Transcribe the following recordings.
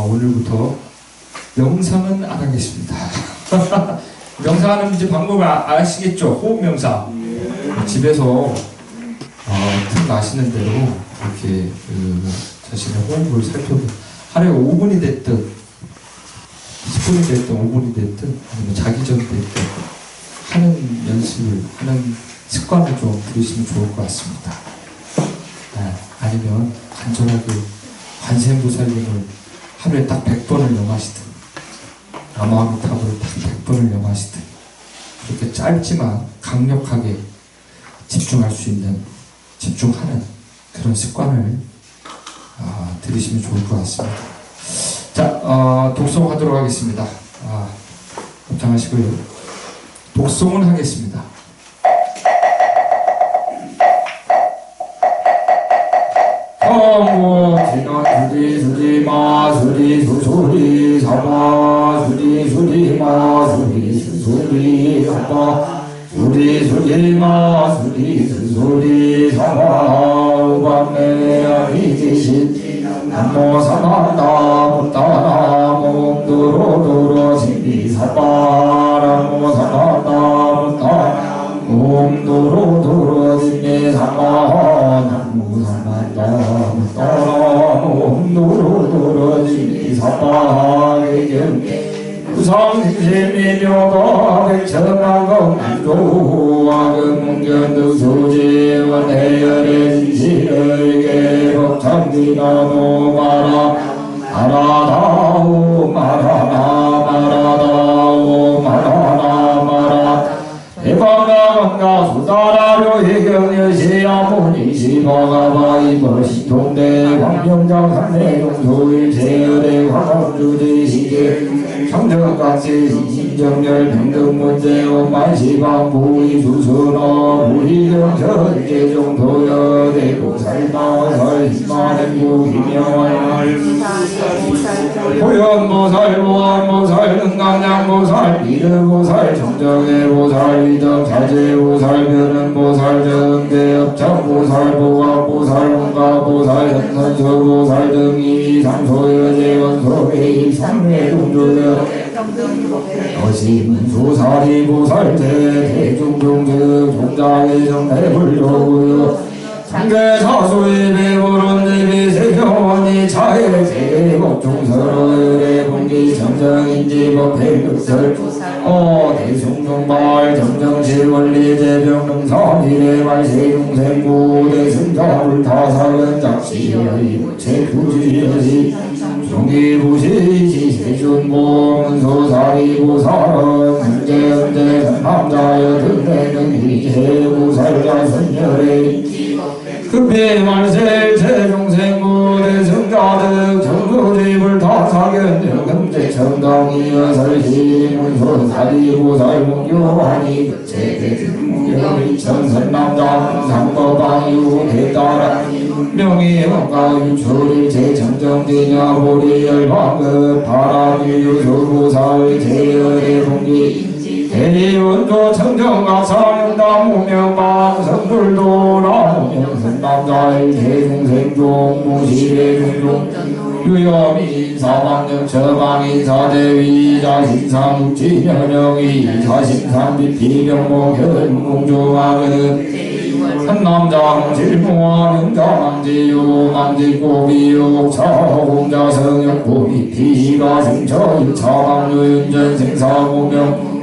오늘부터 명상은 안 하겠습니다. 명상하는 이제 방법을 아시겠죠? 호흡 명상. 집에서 틈 나시는 대로 이렇게 자신의 호흡을 살펴보고 하루에 5분이 됐든 10분이 됐든 5분이 됐든 아니면 자기 전 됐든 하는 연습을 하는 습관을 좀 들으시면 좋을 것 같습니다. 아니면 간절하게 관세음보살님을 하루에 딱 100번을 영하시든 남아미타불을 딱 100번을 영하시든 그렇게 짧지만 강력하게 집중할 수 있는 집중하는 그런 습관을 들이시면 좋을 것 같습니다. 자, 독송하도록 하겠습니다. 걱정하시고요. 독송은 하겠습니다. 지나 수리 수리마 수리 수수리 사마 수리 수리마 수리 수수리 사마 수리 수리마 수리 수수리 사마 우방내 아비지신 남모 사마다 부타나 몽두로두로 신비 사마 남모 사마다 부타나 몽두로두로 신비 사마 남모 사마다 노로노로지니 사파의경 구성심미묘도 백천만공 만조와금문견득 수지원 해열의 진실의계 법창지나노 마라다오 마라나 마라다오 마라나 마라 대방가방가 수다라로 해경여시야무니 시바가바이 머시통대 광명장 삼내용소일 제열의 화강주제시계 청정각세 시신정렬 평등문제 원만시방 부의 수순어 부의경전 제종도여 대보살마살 희마행부 기명할 호연보살 보안보살 능강량보살 미르보살 정정해보살 위덕사제보살 변은보살 정대업장보살 보각보살 원가보살 현선서보살 등이 상소여제원소회의 삼매동조여 여시문수사리보살 대중종즉 종자의 정대불조구여 상대사수의 배부른 대비 세경원이 차의 세계법종서로의 본기 정정인지 법회극설 대숭종발 정정실원리 제병능사미래 말세용생구 대승자불타사연 작시의 무체투지여시 종기부시시 세준봉은소사리보살은 현재현재 삼남자여 등대는 이제부살자 선열의 급비말세 제중생무대 성가득 정조집을 다 사견여 금제 청당이여 설시문소 사리고살문교하니 제대중무경이 천선남장 삼거방유 대따라 명의형가 유초리 제정정대냐 보리열방급 바람유유소고사의 제열의 대리원조 청정가사윤당 무명방 성불도 나무명선남자의 대중생종 무시대중종 유여민 사방역 처방인 사대위 자신상육지명령이 자신상비 비명목 현공조왕은 한남장 질무와 명장지유 망지고비유 차공자성역부비 피가승처 차방유윤전 생사고명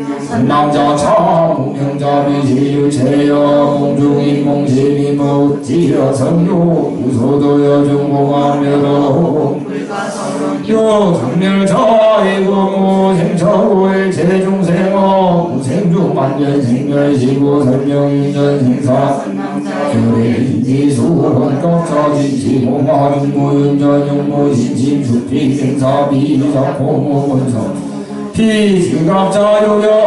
남자 차무명자 비지유 체여 공중인 공시비무 지여 성유 우소도 여중공함여로 요강멸자이고무 생처고의 제중생어 우생중 만년생멸시고 설명인전 생사 결의인지수원격사진지 공화중무윤전 용무신심 주피생사비사고무원성 피지갑자유여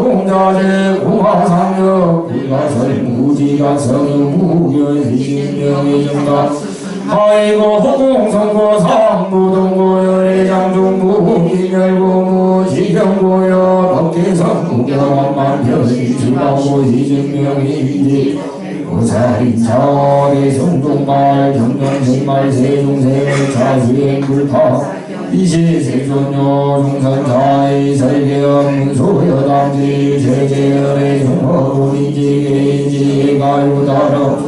공자재 공화상여 불가설무지가성유 무견희신명의정가 하이고 호공성고 상무동고여의장중무 기멸고무 지경고여 법계성무경만편이 주방고 희증명의인지 고사인사의 성종말 경전생말 세종생을 자수행 불파 이시생존요 중선자의 설계업문소여당지 제계열의 중허인지계인지 가요다러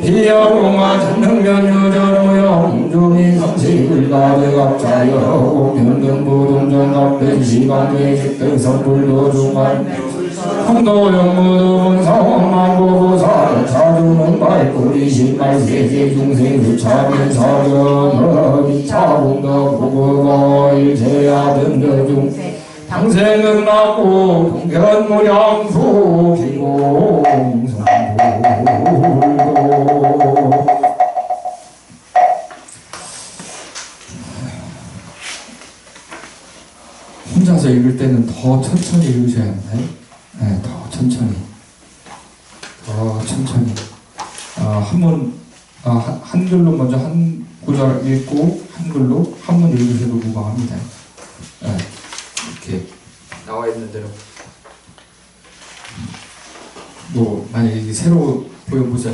피야공화 전능면유전우여 공주민 성식을가득압자여 공평등부동전갑변 시간외직등성불도 중한 홍도영무도 사원만고보사 자주는 말꼬리 신말세계 중생 수차면 사견 이차공덕 보고가 일체야 등여중 당생은 낳고 동견무량수 기공성불도 혼자서 읽을 때는 더 천천히 읽으셔야 합니다. 네, 더 천천히. 한글로 먼저 한 구절 읽고 한글로 한문 읽으셔도 무방합니다. 네, 이렇게 나와 있는 대로. 만약에 새로 보현보살,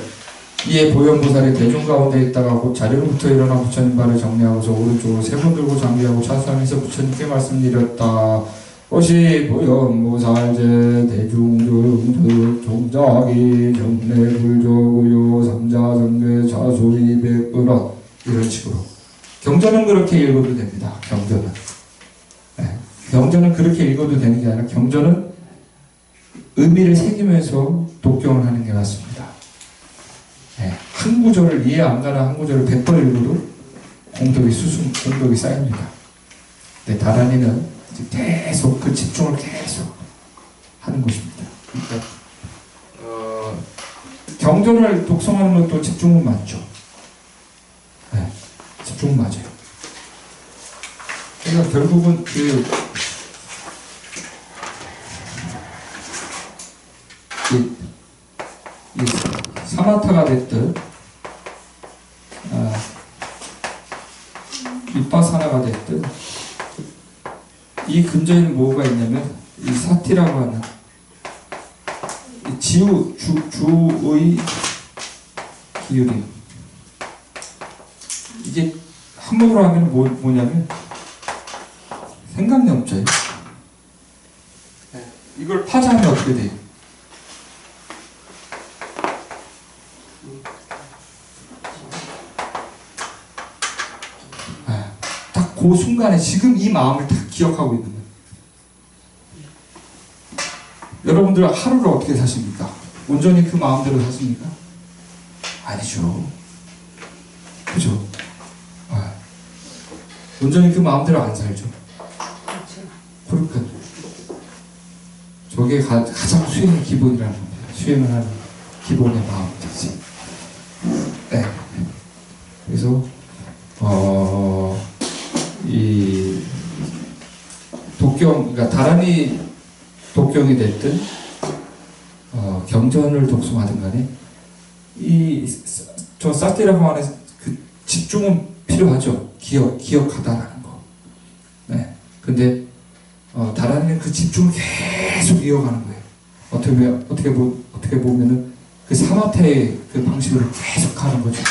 이에 보현보살이 대중 가운데 있다가 곧 자리로부터 일어나 부처님 발을 정리하고서 오른쪽으로 세 번 들고 장비하고 차수하면서 부처님께 말씀드렸다. 것이 보현보살제 대중중득 종자기 정례불조구요 삼자정례 자수이 백불원 이런 식으로 경전은 그렇게 읽어도 됩니다. 경전은 경전은 그렇게 읽어도 되는 게 아니라 경전은 의미를 새기면서 독경을 하는 게 맞습니다. 한 구절을 이해 안 가는 한 구절을 100번 읽어도 공덕이 쌓입니다. 다란이는 계속 그 집중을 계속 하는 것입니다. 그러니까 경전을 독송하는 것도 집중은 맞죠. 집중은 맞아요. 그러니까 결국은 이 사마타가 됐든 윗바사나가 됐든 이 근저에는 뭐가 있냐면 이 사티라고 하는 이 주의 기울임. 이게 한국어로 하면 뭐냐면 생각염자예요. 이걸 파자하면 어떻게 돼요? 딱 그 순간에 지금 이 마음을 딱 기억하고 있는 거예요. 여러분들 하루를 어떻게 사십니까? 온전히 그 마음대로 사십니까? 아니죠. 그죠? 온전히 그 마음대로 안 살죠. 그러니까 저게 가장 수행의 기본이라는 겁니다. 수행을 하는 기본의 마음 자체. 그래서 이 독경, 그러니까 다란이 독경이 됐든 경전을 독송하든 간에 저 사티라고 하는 그 집중은 필요하죠. 기억하다라는 거. 네. 근데 다란이는 그 집중을 계속 이어가는 거예요. 어떻게 보면은 그 사마타의 그 방식으로 계속 하는 거죠.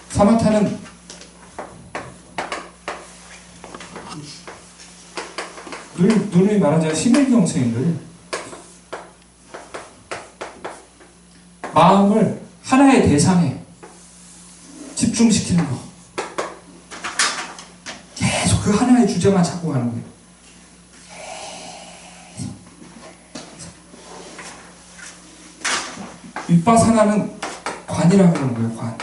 사마타는 누누이 말하자면 심일경생인 거예요. 마음을 하나의 대상에 집중시키는 거. 계속 그 하나의 주제만 찾고 가는 거예요. 윗바사나는 관이라고 하는 거예요. 관.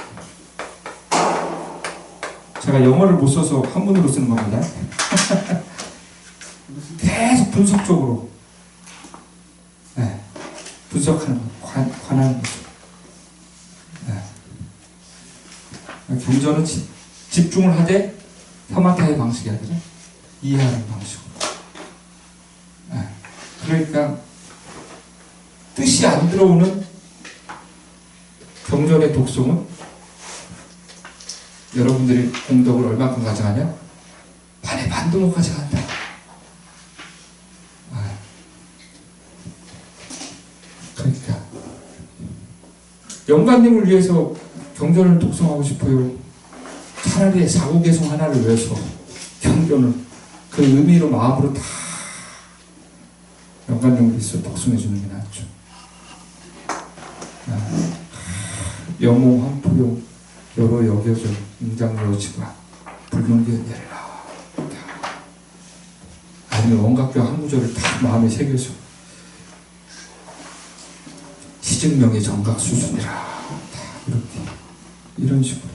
제가 영어를 못 써서 한문으로 쓰는 겁니다. 계속 분석적으로 분석하는 거, 관하는 거죠. 경전은 집중을 하되 사마타의 방식이 아니라 이해하는 방식으로. 그러니까 뜻이 안 들어오는 경전의 독송은 여러분들이 공덕을 얼마큼 가져가냐? 반의 반도 못 가져간다. 그러니까 영감님을 위해서 경전을 독송하고 싶어요. 차라리 사고개송 하나를 위해서 경전을 그 의미로 마음으로 다 영감님을 위해서 독송해 주는 게 낫죠. 영호환포용 여러 여겨져 ing장여지가 불명견열라. 아니면 원각교 한 구절을 다 마음에 새겨서 시증명의 정각 수순이라. 다 이렇게 이런 식으로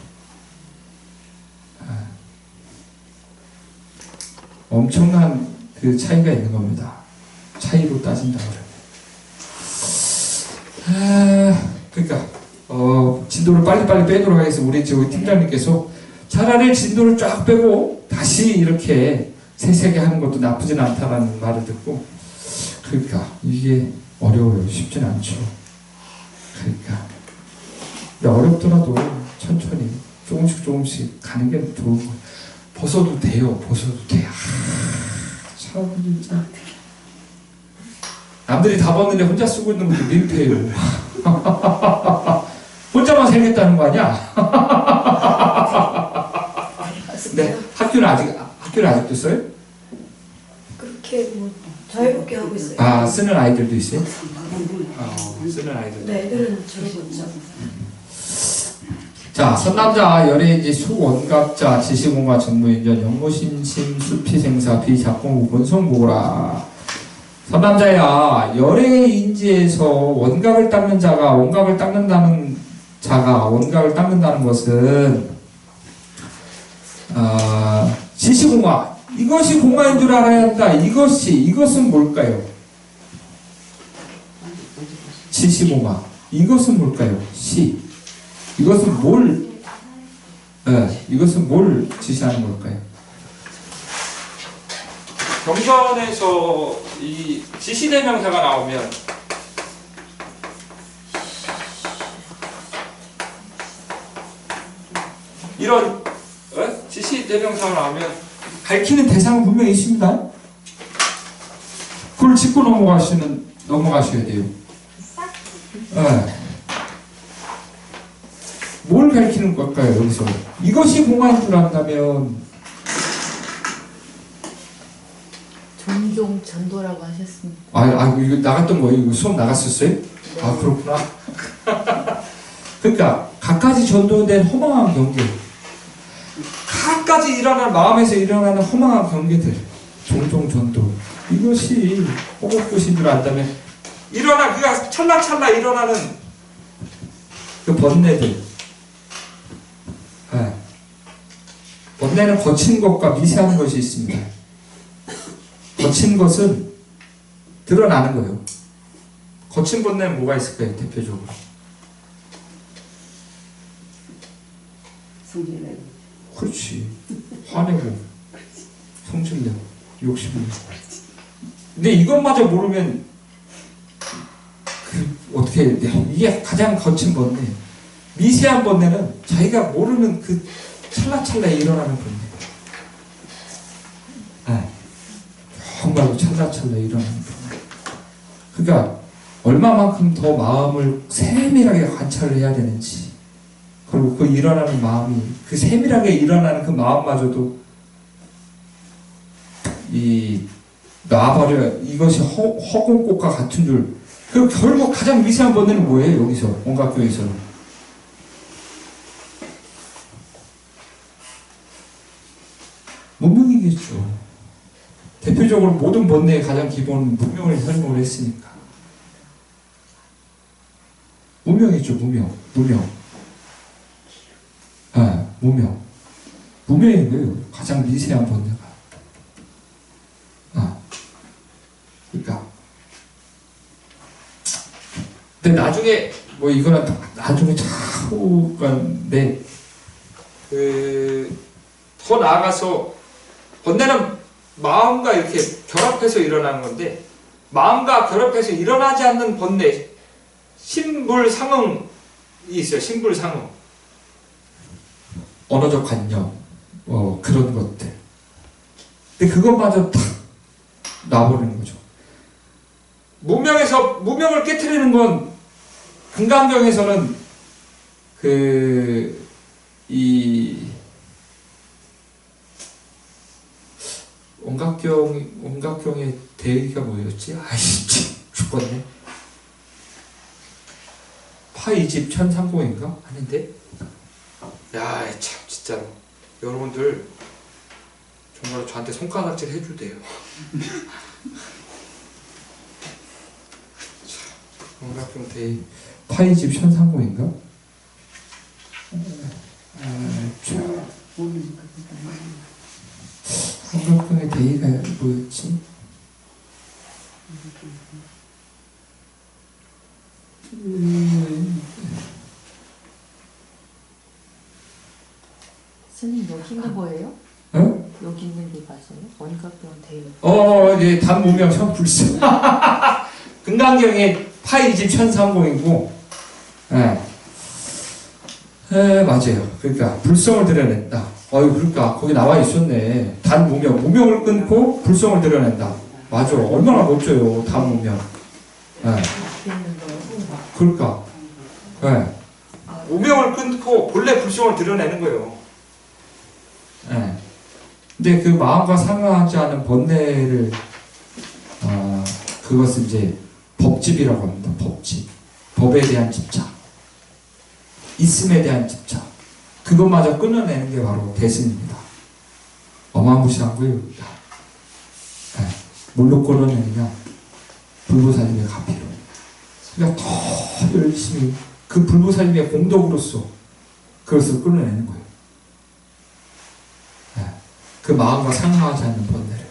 엄청난 그 차이가 있는 겁니다. 차이로 따진다 그러면. 그러니까 진도를 빨리빨리 빼도록 하겠습니다. 우리 저기 팀장님께서 차라리 진도를 쫙 빼고 다시 이렇게 세세게 하는 것도 나쁘진 않다라는 말을 듣고, 그러니까 이게 어려워요. 쉽진 않죠. 그러니까 근데 어렵더라도 천천히 조금씩 가는 게 좋은 거예요. 벗어도 돼요. 벗어도 돼. 참 진짜 남들이 다 벗는데 혼자 쓰고 있는 것도 민폐예요. 혼자만 살겠다는 거 아니야? 네, 학교는 아직도 써요? 그렇게 뭐 자유롭게 하고 있어요. 쓰는 아이들도 있어요? 쓰는 아이들. 네, 애들은 저러고 있죠. 자, 선남자, 열애인지, 수원갑자, 지시공과 정무인전, 영무신심, 수피생사, 비작공부, 본성보라. 선남자야, 열애인지에서 원각을 닦는 자가 원각을 닦는다는 것은 지시공화, 이것이 공화인 줄 알아야 한다. 이것은 뭘까요? 지시공화, 이것은 뭘까요? 이것은 뭘 지시하는 걸까요? 경전에서 이 지시대명사가 나오면 이런 지시대명사가 나오면 가리키는 대상은 분명히 있습니다. 그걸 짚고 넘어가셔야 돼요. 뭘 가리키는 걸까요, 여기서? 이것이 공화인 줄 안다면 종종 전도라고 하셨습니다. 이거 나갔던 거예요? 이거 수업 나갔었어요? 네. 그렇구나. 그러니까 갖가지 전도된 허망한 경계, 갖가지 마음에서 일어나는 허망한 경계들, 종종 전도, 이것이 호흡굿인 줄 안다면 그가 찰나찰나 일어나는 그 번뇌들, 번뇌는 거친 것과 미세한 것이 있습니다. 거친 것은 드러나는 거예요. 거친 번뇌는 뭐가 있을까요? 대표적으로 그렇지. 화내고, 성질내고, 욕심내고. 근데 이것마저 모르면, 어떻게 해야 돼? 이게 가장 거친 번뇌. 미세한 번뇌는 자기가 모르는 그 찰나찰나에 일어나는 번뇌. 정말로 찰나찰나에 일어나는 번뇌. 그러니까, 얼마만큼 더 마음을 세밀하게 관찰을 해야 되는지, 그리고 그 일어나는 마음이, 그 세밀하게 일어나는 그 마음마저도 놔버려. 이것이 허공꽃과 같은 줄. 그 결국 가장 미세한 번뇌는 뭐예요? 여기서 온각교에서는 무명이겠죠. 대표적으로 모든 번뇌의 가장 기본 무명을 설명을 했으니까. 무명이죠. 무명. 무명인 거예요. 가장 미세한 번뇌가. 그러니까. 근데 나중에 뭐 이거는 나중에 차후간데 더 나아가서 번뇌는 마음과 이렇게 결합해서 일어나는 건데, 마음과 결합해서 일어나지 않는 번뇌, 신불상응이 있어요. 신불상응. 언어적 관념, 그런 것들. 근데 그것마저 탁 놔버리는 거죠. 무명을 깨트리는 건, 금강경에서는 온각경의 대의가 뭐였지? 아이씨, 죽겠네. 파이집 천상공인가? 아닌데? 야, 참, 진짜. 여러분들, 정말 저한테 손가락질 해주대요. 온각경 대의. 파이집 천상공인가? 온각경의 대의가 뭐였지? 스님 여기 있는 거예요? 어? 여기 있는 게 맞아요? 원각경 대의. 예, 단무명 천불성. 금강경의 파이집 천상공이고, 맞아요. 그러니까 불성을 드러낸다. 그러니까 거기 나와 있었네. 무명을 끊고 불성을 드러낸다. 맞아. 얼마나 멋져요. 단무명. 그러니까. 무명을 끊고 본래 불성을 드러내는 거예요. 근데 그 마음과 상하지 않은 번뇌를, 그것을 이제 법집이라고 합니다. 법집. 법에 대한 집착. 있음에 대한 집착. 그것마저 끊어내는 게 바로 대승입니다. 어마무시한 거예요. 뭘로 끊어내느냐? 불보살님의 가피로. 그러니까 더 열심히 그 불보살님의 공덕으로서 그것을 끊어내는 거예요. 그 마음과 상하지 않는 번뇌를.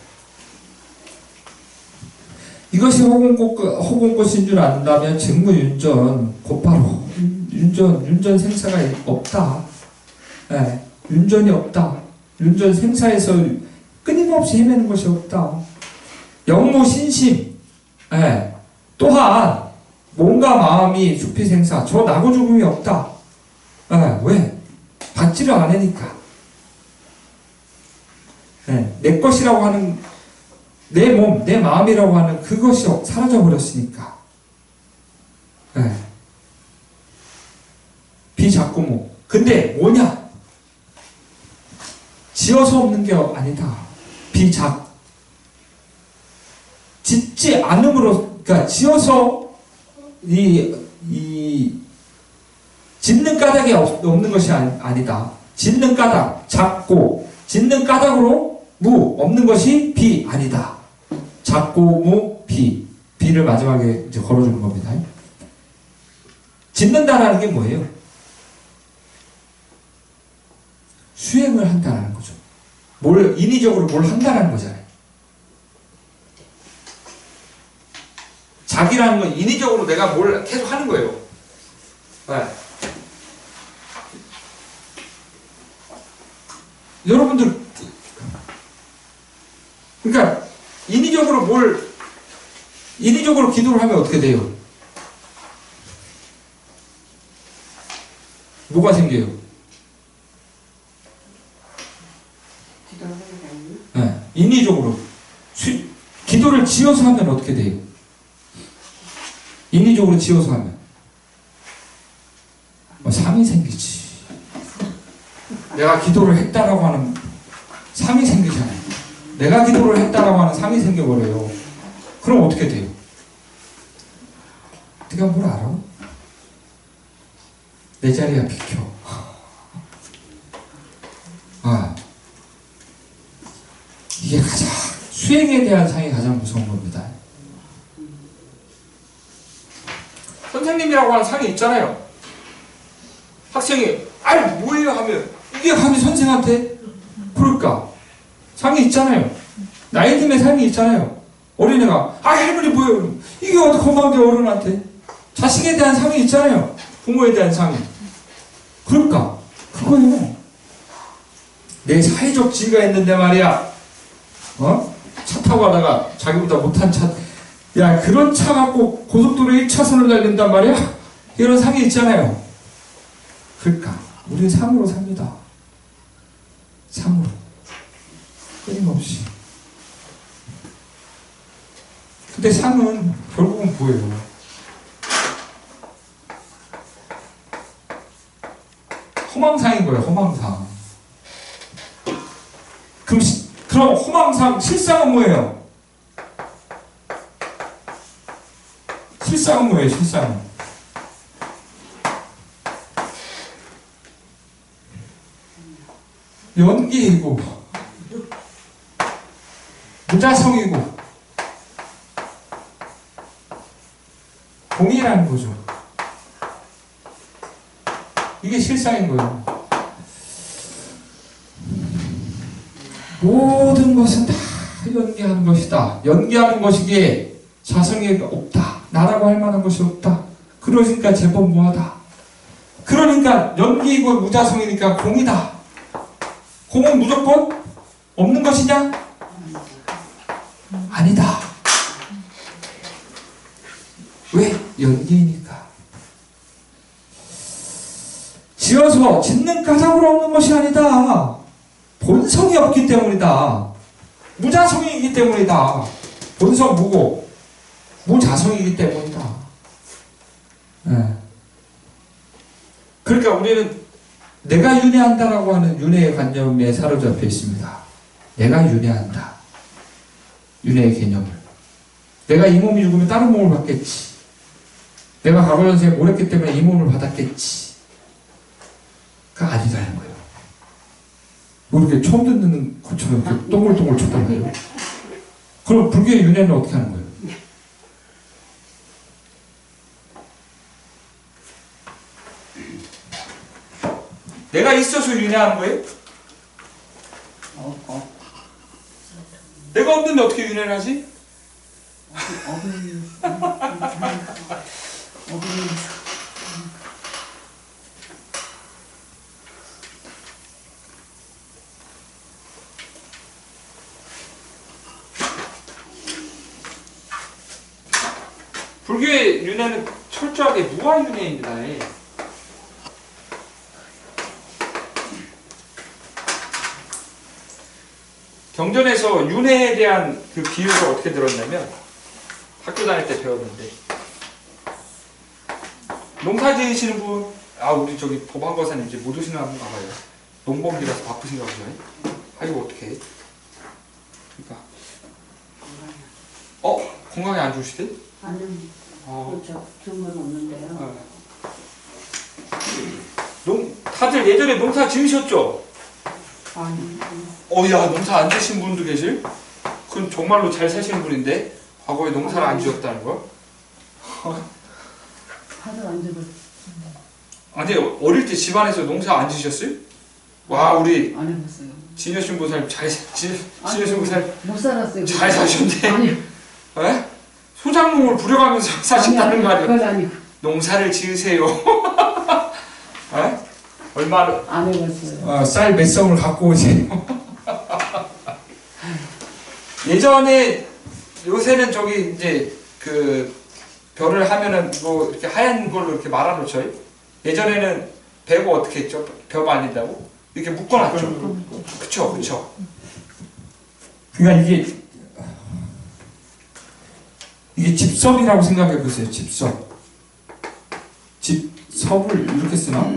이것이 허공꽃인 줄 안다면 직무윤전 곧바로 윤전 생사가 없다. 윤전이 없다. 윤전 생사에서 끊임없이 헤매는 것이 없다. 영무신심. 또한 몸과 마음이 수피생사. 저 나고 죽음이 없다. 왜? 받지를 않으니까. 내 것이라고 하는, 내 몸, 내 마음이라고 하는 그것이 사라져버렸으니까. 비작고모. 근데 뭐냐? 지어서 없는 게 아니다. 짓지 않음으로, 그러니까 지어서 짓는 까닭이 없는 것이 아니다. 짓는 까닭, 작고, 짓는 까닭으로 없는 것이 비 아니다. 작고 비를 마지막에 이제 걸어주는 겁니다. 짓는다라는 게 뭐예요? 수행을 한다라는 거죠. 인위적으로 뭘 한다라는 거잖아요. 자기라는 건 인위적으로 내가 뭘 계속 하는 거예요. 여러분들 그러니까 인위적으로 기도를 하면 어떻게 돼요? 뭐가 생겨요? 네, 인위적으로 기도를 지어서 하면 어떻게 돼요? 인위적으로 지어서 하면 상이 생기지. 내가 기도를 했다라고 하는 상이 생기잖아요. 내가 기도를 했다라고 하는 상이 생겨버려요. 그럼 어떻게 돼요? 네가 뭘 알아? 내 자리야 비켜. 이게 가장 수행에 대한 상이 가장 무서운 겁니다. 선생님이라고 하는 상이 있잖아요. 학생이 뭐예요 하면 이게 감히 선생한테 그럴까? 상이 있잖아요. 나이 듦의 삶이 있잖아요. 어린애가 할머니 뭐예요? 이게 어떻게 건방져 어른한테? 자식에 대한 상이 있잖아요. 부모에 대한 상이. 그럴까? 그거는 내 사회적 지위가 있는데 말이야. 차 타고 가다가 자기보다 못한 차, 야 그런 차 갖고 고속도로 1차선을 달린단 말이야? 이런 상이 있잖아요. 그러니까 우리는 상으로 삽니다. 상으로. 끊임없이. 근데 상은 결국은 뭐예요? 허망상인 거예요. 허망상. 그럼 허망상 실상은 뭐예요? 실상은 뭐예요? 실상은 연기이고 무자성이고 공이라는 거죠. 이게 실상인 거예요. 모든 것은 다 연기하는 것이다. 연기하는 것이기에 자성이 없다. 나라고 할 만한 것이 없다. 그러니까 제법 무하다. 그러니까 연기이고 무자성이니까 공이다. 공은 무조건 없는 것이냐? 아니다. 왜? 연기이니까. 지어서 짓는 까닭으로 없는 것이 아니다. 본성이 없기 때문이다. 무자성이기 때문이다. 본성 무고 무자성이기 때문이다. 네. 그러니까 우리는 내가 윤회한다라고 하는 윤회의 관념에 사로잡혀 있습니다. 내가 윤회한다. 윤회의 개념을. 내가 이 몸이 죽으면 다른 몸을 받겠지. 내가 과거 전생에 뭘 했기 때문에 이 몸을 받았겠지. 그가 아니라는 거예요. 뭐 이렇게 처음 듣는 것처럼 이렇게 동글동글 쳐다봐요. 그럼 불교의 윤회는 어떻게 하는 거예요? 내가 있어서 윤회하는 거예요? 내가 없는데 어떻게 윤회를 하지? 불교의 윤회는 철저하게 무아윤회입니다. 경전에서 윤회에 대한 그 비유를 어떻게 들었냐면 학교 다닐 때 배웠는데 농사 지으시는 분, 우리 저기 법한거사님 이제 못 오시는 분 가봐요. 농번기라서 바쁘신가 보죠. 이거 어떻게 해? 그러니까 건강에 안 좋으시대? 아니요. 그렇죠. 그런 건 없는데요. 다들 예전에 농사 지으셨죠? 아니요. 야, 농사 안 지신 분도 계실? 그건 정말로 잘 사시는 분인데 과거에 농사를 안 지었다는 거야? 하도 안 되고. 아니, 어릴 때 집안에서 농사 안 지셨어요? 와, 우리 안 해봤어요. 진여신 보살 진여신 보살 못 살았어요. 잘 사셨는데? 아니. 에? 소작농을 부려가면서 사셨다는 거 아니에요? 그건 아니고. 농사를 지으세요. 에? 얼마를 안 해봤어요. 쌀 몇 성을 갖고 오세요. 예전에 요새는 저기 이제 그 별을 하면은 뭐 이렇게 하얀 걸로 이렇게 말아놓죠. 예전에는 배고 어떻게 했죠? 벼 말린다고 이렇게 묶어놨죠. 그쵸, 그쵸. 그러니까 이게 집섭이라고 생각해 보세요. 집섭. 집섭을 이렇게 쓰나?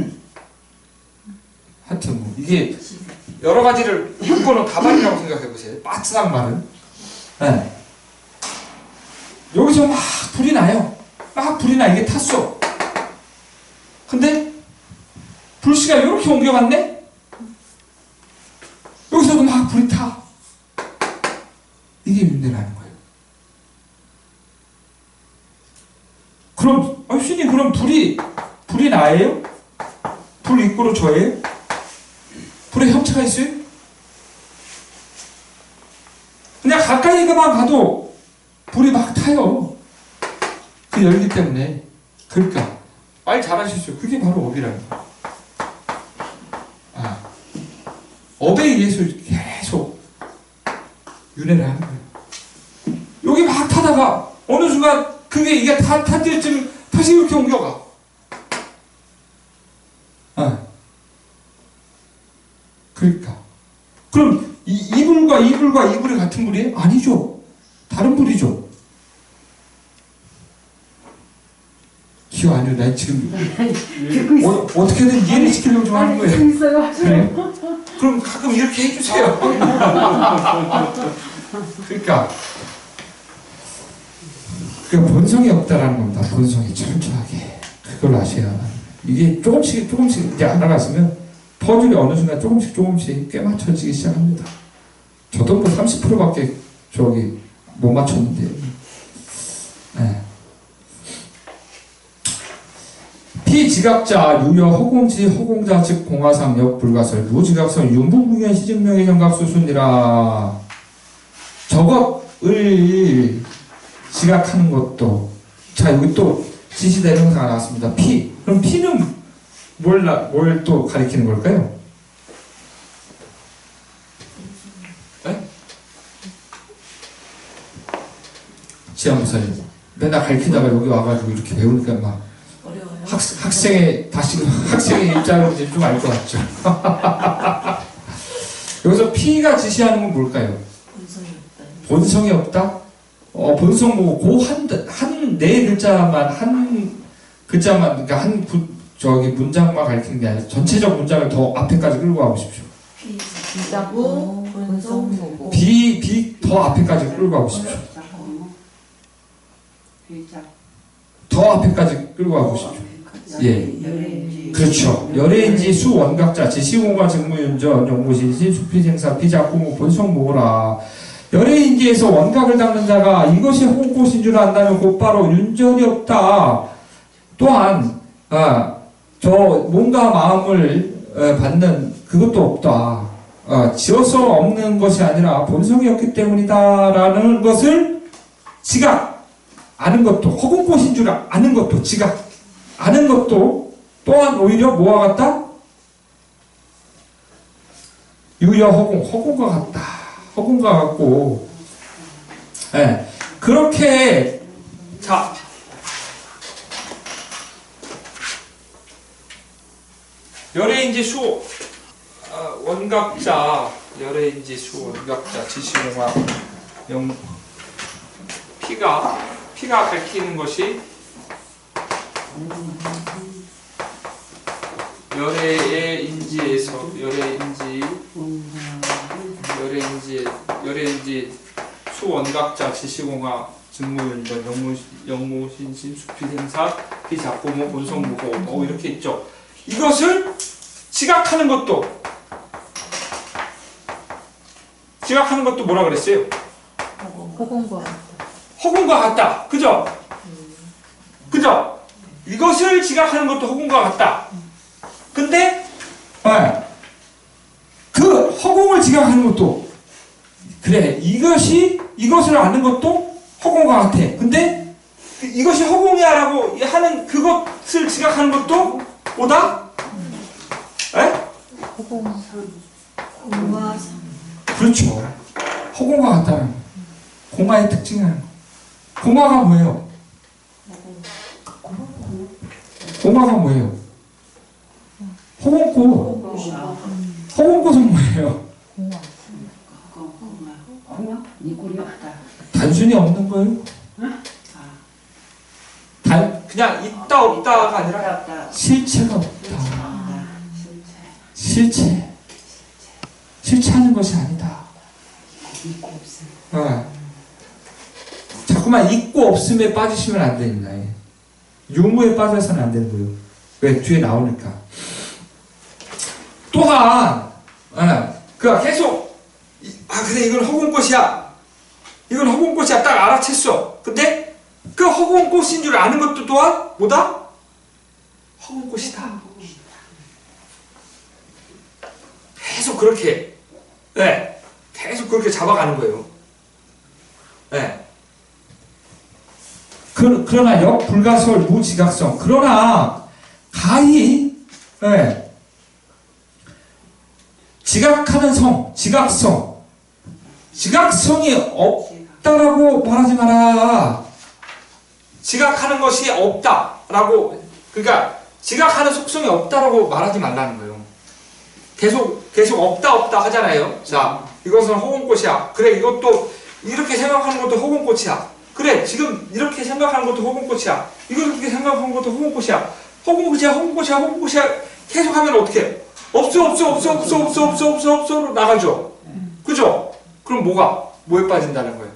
하여튼 뭐 이게 여러 가지를 묶어놓은 가발이라고 생각해 보세요. 빠트한 말은. 네. 여기서 막 불이 나요. 막 불이 나. 이게 탔어. 근데 불씨가 이렇게 옮겨갔네? 여기서도 막 불이 타. 이게 문제라는 거예요. 그럼 스님 그럼 불이 나예요? 불 이꼬로 저예요? 불에 형체가 있어요? 그냥 가까이만 가도 불이 막 타요. 그 열기 때문에. 그러니까 말 잘하셨어요. 그게 바로 업이라는 거예요. 업에 의해서 계속 윤회를 하는 거예요. 여기 막 타다가 어느 순간 이게 탄 때쯤 다시 이렇게 옮겨가. 그러니까. 그럼 이 불과 이 불이 같은 불이에요? 아니죠. 다른 불이죠. 기억 안 해요. 나 지금 어떻게든 이해를 시키려고 좀 하는 거예요. 재밌어요. 그래? 그럼 가끔 이렇게 해주세요. 그러니까 그 본성이 없다라는 겁니다. 본성이 철저하게 그걸 아셔야 하나. 이게 조금씩 이제 하나가 있으면 퍼즐이 어느 순간 조금씩 꿰맞춰지기 시작합니다. 저도 뭐 30%밖에 못 맞췄는데. 네. 피지각자 유여 허공지 허공자 즉 공화상 역 불가설 무지각설 윤부무견 시증명의 정각수순이라 저것을 지각하는 것도. 자 여기 또 지시대명사가 나왔습니다. 피. 그럼 피는 뭘 또 가리키는 걸까요? 네? 지하무사님 맨날 가르치다가 여기 와가지고 이렇게 배우니까 막 어려워요. 학생의 입장으로 이제 좀 알 것 같죠. 여기서 P가 지시하는 건 뭘까요? 본성이 없다. 본성이 없다? 본성 뭐 한 네 글자만 그러니까 문장만 가리키는 게 아니라 전체적 문장을 더 앞에까지 끌고 가고 싶죠. 비자고 본성무고 더 앞에까지 끌고 가고 싶죠. 더 앞에까지 끌고 가고 싶죠. 예. 그렇죠. 열애인지 수원각자 지시공과 직무윤전 용무신신 수피생사 피자꾸무 본성모라. 열애인지에서 원각을 닦는 자가 이것이 홍꽃인 줄 안다면 곧바로 윤전이 없다. 또한 저 몸과 마음을 받는 그것도 없다. 지어서 없는 것이 아니라 본성이 없기 때문이다라는 것을 지각 아는 것도 허공꽃인 줄 아는 것도 지각 아는 것도 또한 오히려 뭐와 같다? 유여 허공과 같다. 허공과 같고 예. 그렇게 자 열애인지 수 원각자 열애인지 수 원각자 지시공화 피가 밝히는 것이 열애인지에서 열애인지 수원각자 지시공화 직무윤전 영무신신 수피생사 피작고모 본성무고 이렇게 있죠. 이것을 지각하는 것도 뭐라 그랬어요? 허공과 같다. 그죠? 그죠? 이것을 지각하는 것도 허공과 같다. 근데 그 허공을 지각하는 것도 그래. 이것을 아는 것도 허공과 같아. 근데 이것이 허공이야라고 하는 그것을 지각하는 것도 뭐다? 공화 그렇죠. 허공과 같다는 거. 공화의 특징이라는 거. 공화가 뭐예요? 공화가 뭐예요? 허공꽃. 허공꽃은 뭐예요? 이꼴이 없다. 단순히 없는 거예요? 그냥 있다 없다가 아니라 없다. 실체가 없다. 실체하는 것이 아니다. 자꾸만 있고 없음에 빠지시면 안 됩니다. 유무에 빠져서는 안 되는 거예요. 왜? 뒤에 나오니까. 또한 그 계속 그래 이건 허공꽃이야. 이건 허공꽃이야. 딱 알아챘어. 근데 그 허공꽃인 줄 아는 것도 또한 뭐다? 허공꽃이다. 계속 그렇게 계속 그렇게 잡아가는 거예요. 그러나 역불가설 무지각성. 그러나 가히 지각하는 지각성이 없다라고 말하지 마라. 지각하는 것이 없다라고, 그러니까 지각하는 속성이 없다라고 말하지 말라는 거예요. 계속 없다 하잖아요. 자, 이것은 허공꽃이야. 그래, 이것도 이렇게 생각하는 것도 허공꽃이야. 그래, 지금 이렇게 생각하는 것도 허공꽃이야. 이렇게 생각하는 것도 허공꽃이야. 허공꽃이야. 계속 하면 어떻게 해? 없어 나가죠. 그죠? 그럼 뭐에 빠진다는 거예요?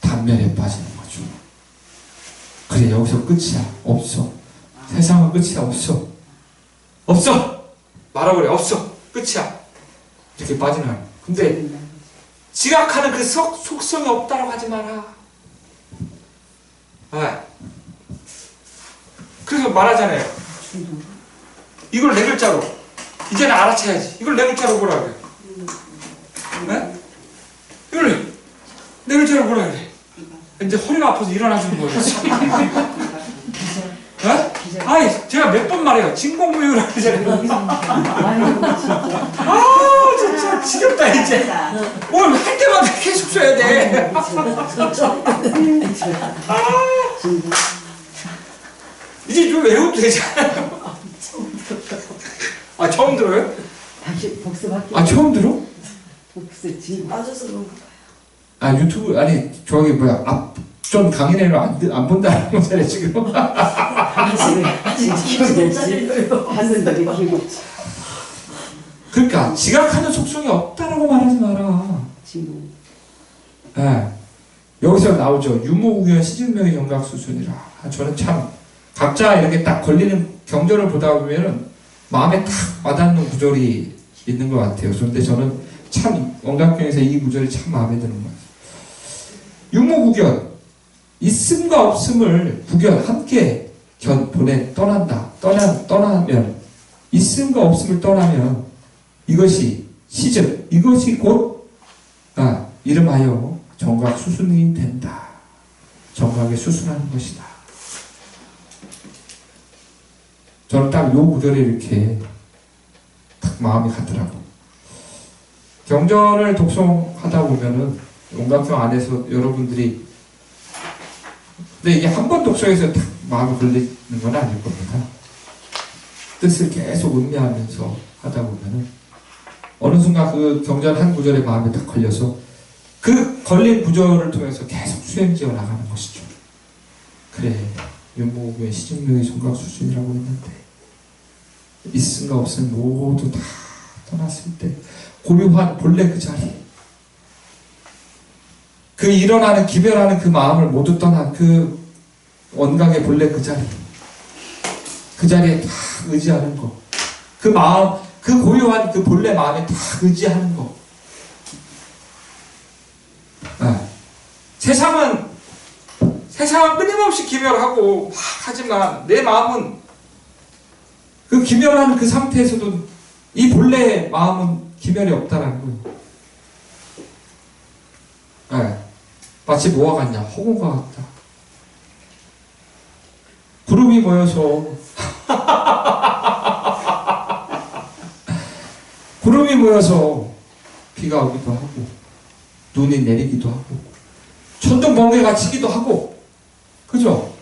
단면에 빠지는 거죠. 그래, 여기서 끝이야. 없어. 세상은 끝이야. 없어. 말아버려. 없어. 끝이야. 이렇게 빠지는 거예요. 근데 지각하는 그 속성이 없다라고 하지 마라. 그래서 말하잖아요. 이걸 네 글자로. 이제는 알아채야지. 이걸 네 글자로 보라 그래. 이걸 네 글자로 보라 그래. 이제 허리가 아파서 일어나시는 거예요. 제가 몇 번 말해요. 진공무효라 그러잖아요. 진짜 지겹다 이제. 오늘 할 때마다 계속 써야 돼. 이제 좀 외워도 되잖아요. 처음 들어요? 다시 복습할게요. 처음 들어? 복습 지금. 빠져서 그런가 봐요. 유튜브 저기 앞전 강의내로 안 본다는 거잖아요 지금. 봤는데 기분. 그러니까 지각하는 속성이 없다라고 말하지 마라. 지금. 여기서 나오죠. 유무우견 시증명의 정각 수순이라. 저는 참 각자 이렇게 딱 걸리는 경전을 보다 보면은 마음에 딱 와닿는 구절이 있는 것 같아요. 그런데 저는 참 원각경에서 이 구절이 참 마음에 드는 것 같아요. 유무구견, 있음과 없음을 구견 함께 떠나면 있음과 없음을 떠나면 이것이 시즉 이것이 곧 이름하여 정각 수순이 된다. 정각에 수순하는 것이다. 저는 딱 요 구절에 이렇게 딱 마음이 가더라고. 경전을 독송하다 보면은 원각경 안에서 여러분들이 근데 이게 한 번 독송해서 딱 마음이 걸리는 건 아닐 겁니다. 뜻을 계속 음미하면서 하다 보면은 어느 순간 그 경전 한 구절에 마음이 딱 걸려서 그 걸린 구절을 통해서 계속 수행지어 나가는 것이죠. 그래, 윤모구의 시증명의 정각 수준이라고 했는데 있음과 없음 모두 다 떠났을 때 고요한 본래 그 자리, 그 일어나는 기별하는 그 마음을 모두 떠난 그 원각의 본래 그 자리에 다 의지하는 거, 그 마음, 그 고요한 그 본래 마음에 다 의지하는 거. 세상은 끊임없이 기별하고 막 하지만 내 마음은 그 기별하는 그 상태에서도 이 본래의 마음은 기별이 없다라는 거예요. 마치 뭐와 같냐? 허공과 같다. 구름이 모여서 구름이 모여서 비가 오기도 하고 눈이 내리기도 하고 천둥 번개가 치기도 하고 그죠?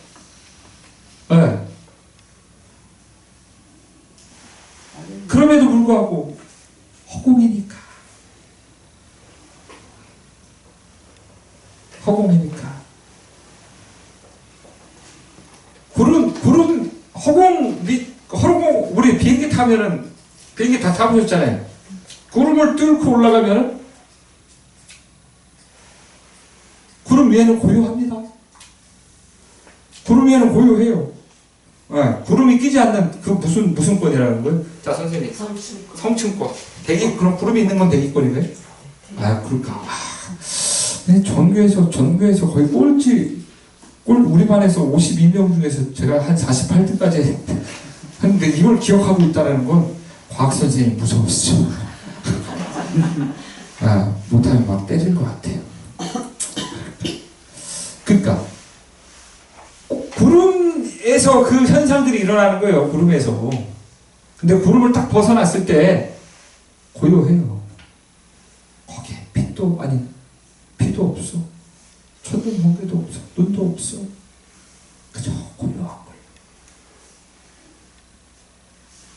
네. 그럼에도 불구하고 허공이니까 구름 허공 우리 비행기 타면은 비행기 다 타보셨잖아요. 구름을 뚫고 올라가면은 구름 위에는 고요합니다. 구름 위에는 고요해요. 네, 구름이 끼지 않는 그 무슨 권이라는 거예요? 자 선생님. 성층권. 그럼 구름이 있는 건 대기권이네? 아 그럴까? 전교에서 거의 우리 반에서 52명 중에서 제가 한 48등까지 했는데 이걸 기억하고 있다는 건 과학 선생님 무서웠어. 못하면 막 때릴 것 같아요. 그러니까 구름에서 그 현상들이 일어나는 거예요. 구름에서. 근데 구름을 딱 벗어났을 때 고요해요. 거기에 빛도 없어. 천둥 번개도 없어. 눈도 없어. 그저 고요한 거예요.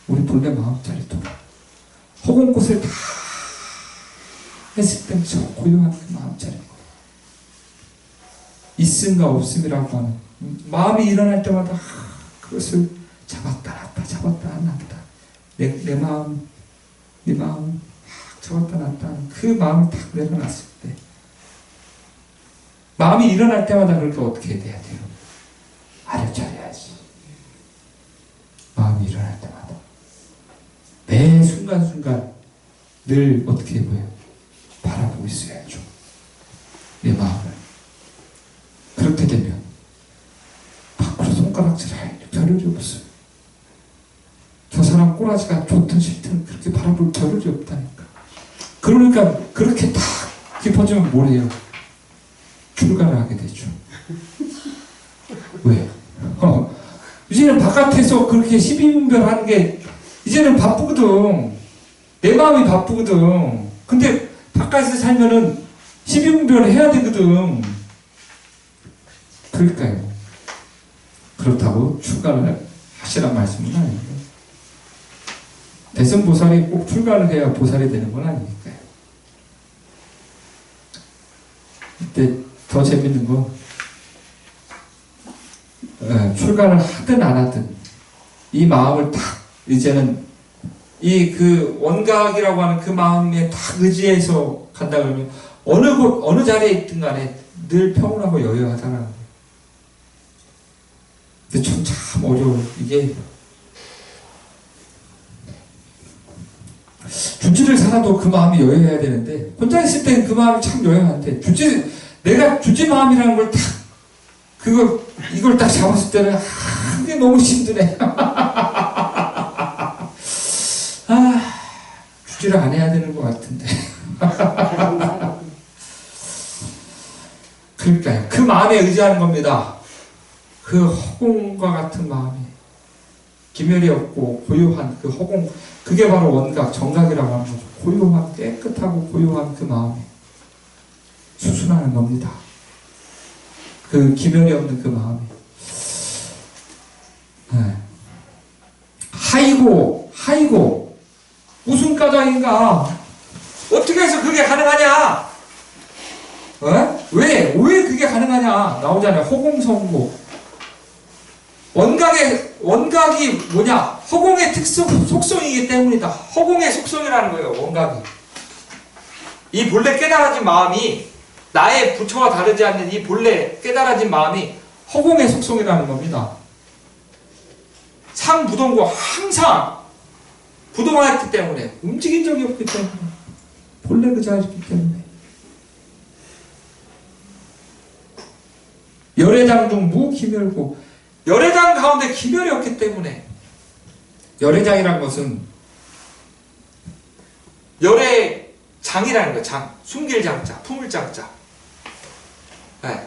우리 본래 마음자리도 허공꽃을 다 했을 때 저 고요한 그 마음자리인 거예요. 있음과 없음이라고 하는 마음이 일어날 때마다 그것을 잡았다 놨다 내 마음 네 마음 잡았다 놨다 하는 그 마음을 딱 내려놨을 때 마음이 일어날 때마다 그렇게 어떻게 돼야 돼요? 아려차려야지. 마음이 일어날 때마다 매 순간순간 늘 어떻게 해봐요? 바라보고 있어야죠. 내 마음을. 그렇게 되면 밖으로 손가락질할 겨를이 없어요. 저 사람 꼬라지가 좋든 싫든 그렇게 바라볼 겨를이 없다니까. 그러니까 그렇게 딱 깊어지면 뭘 해요? 출가를 하게 되죠. 왜? 이제는 바깥에서 그렇게 시비분별하는 게 이제는 바쁘거든. 내 마음이 바쁘거든. 근데 바깥에서 살면은 시비분별을 해야 되거든. 그러니까요. 그렇다고 출가를 하시란 말씀은 아니에요. 대승보살이 꼭 출가를 해야 보살이 되는 건 아니니까요. 근데 더 재밌는 건 출가를 하든 안 하든 이 마음을 딱 이제는 이 그 원각이라고 하는 그 마음에 딱 의지해서 간다 그러면 어느 자리에 있든 간에 늘 평온하고 여유하다라는 거예요. 근데 참 어려워요. 이게 주지를 살아도 그 마음이 여유해야 되는데 혼자 있을 때는 그 마음이 참 여유한데 내가 주지 마음이라는 걸 딱 이걸 딱 잡았을 때는 그게 너무 힘드네. 주지를 안 해야 되는 것 같은데. 그러니까요. 그 마음에 의지하는 겁니다. 그 허공과 같은 마음이 기멸이 없고 고요한 그 허공, 그게 바로 원각, 정각이라고 하는 거죠. 고요한, 깨끗하고 고요한 그 마음에 수순하는 겁니다. 그 기멸이 없는 그 마음이. 네. 하이고 무슨 까닭인가? 어떻게 해서 그게 가능하냐? 왜 그게 가능하냐? 나오잖아요. 허공성고. 원각이 뭐냐? 허공의 속성이기 때문이다. 허공의 속성이라는 거예요. 원각이. 이 본래 깨달아진 마음이 나의 부처와 다르지 않는 이 본래 깨달아진 마음이 허공의 속성이라는 겁니다. 상부동고 항상 부동하였기 때문에 움직인 적이 없기 때문에 본래 그 자리이기 때문에 열애장 중 무기멸고 열애장 가운데 기멸이 없기 때문에 열애장이란 것은 열애장이라는 거예요. 장, 숨길 장자, 품을 장자. 네.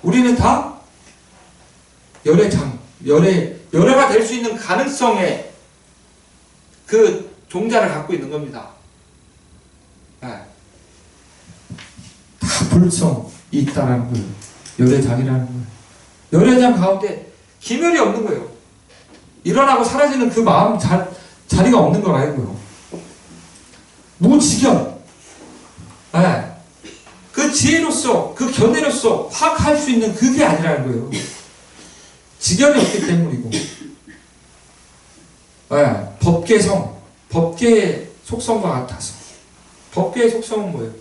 우리는 다 열애장, 열애가 될 수 있는 가능성에 그 종자를 갖고 있는 겁니다. 네. 다 불성이 있다라는 거예요. 열애장이라는 거예요. 열애장 가운데 기멸이 없는 거예요. 일어나고 사라지는 그 마음 자리가 없는 걸 알고요. 무지견. 네. 그 지혜로서, 그 견해로서 파악할 수 있는 그게 아니라는 거예요. 지견이 없기 때문이고. 네. 법계성, 법계의 속성과 같아서. 법계의 속성은 뭐예요?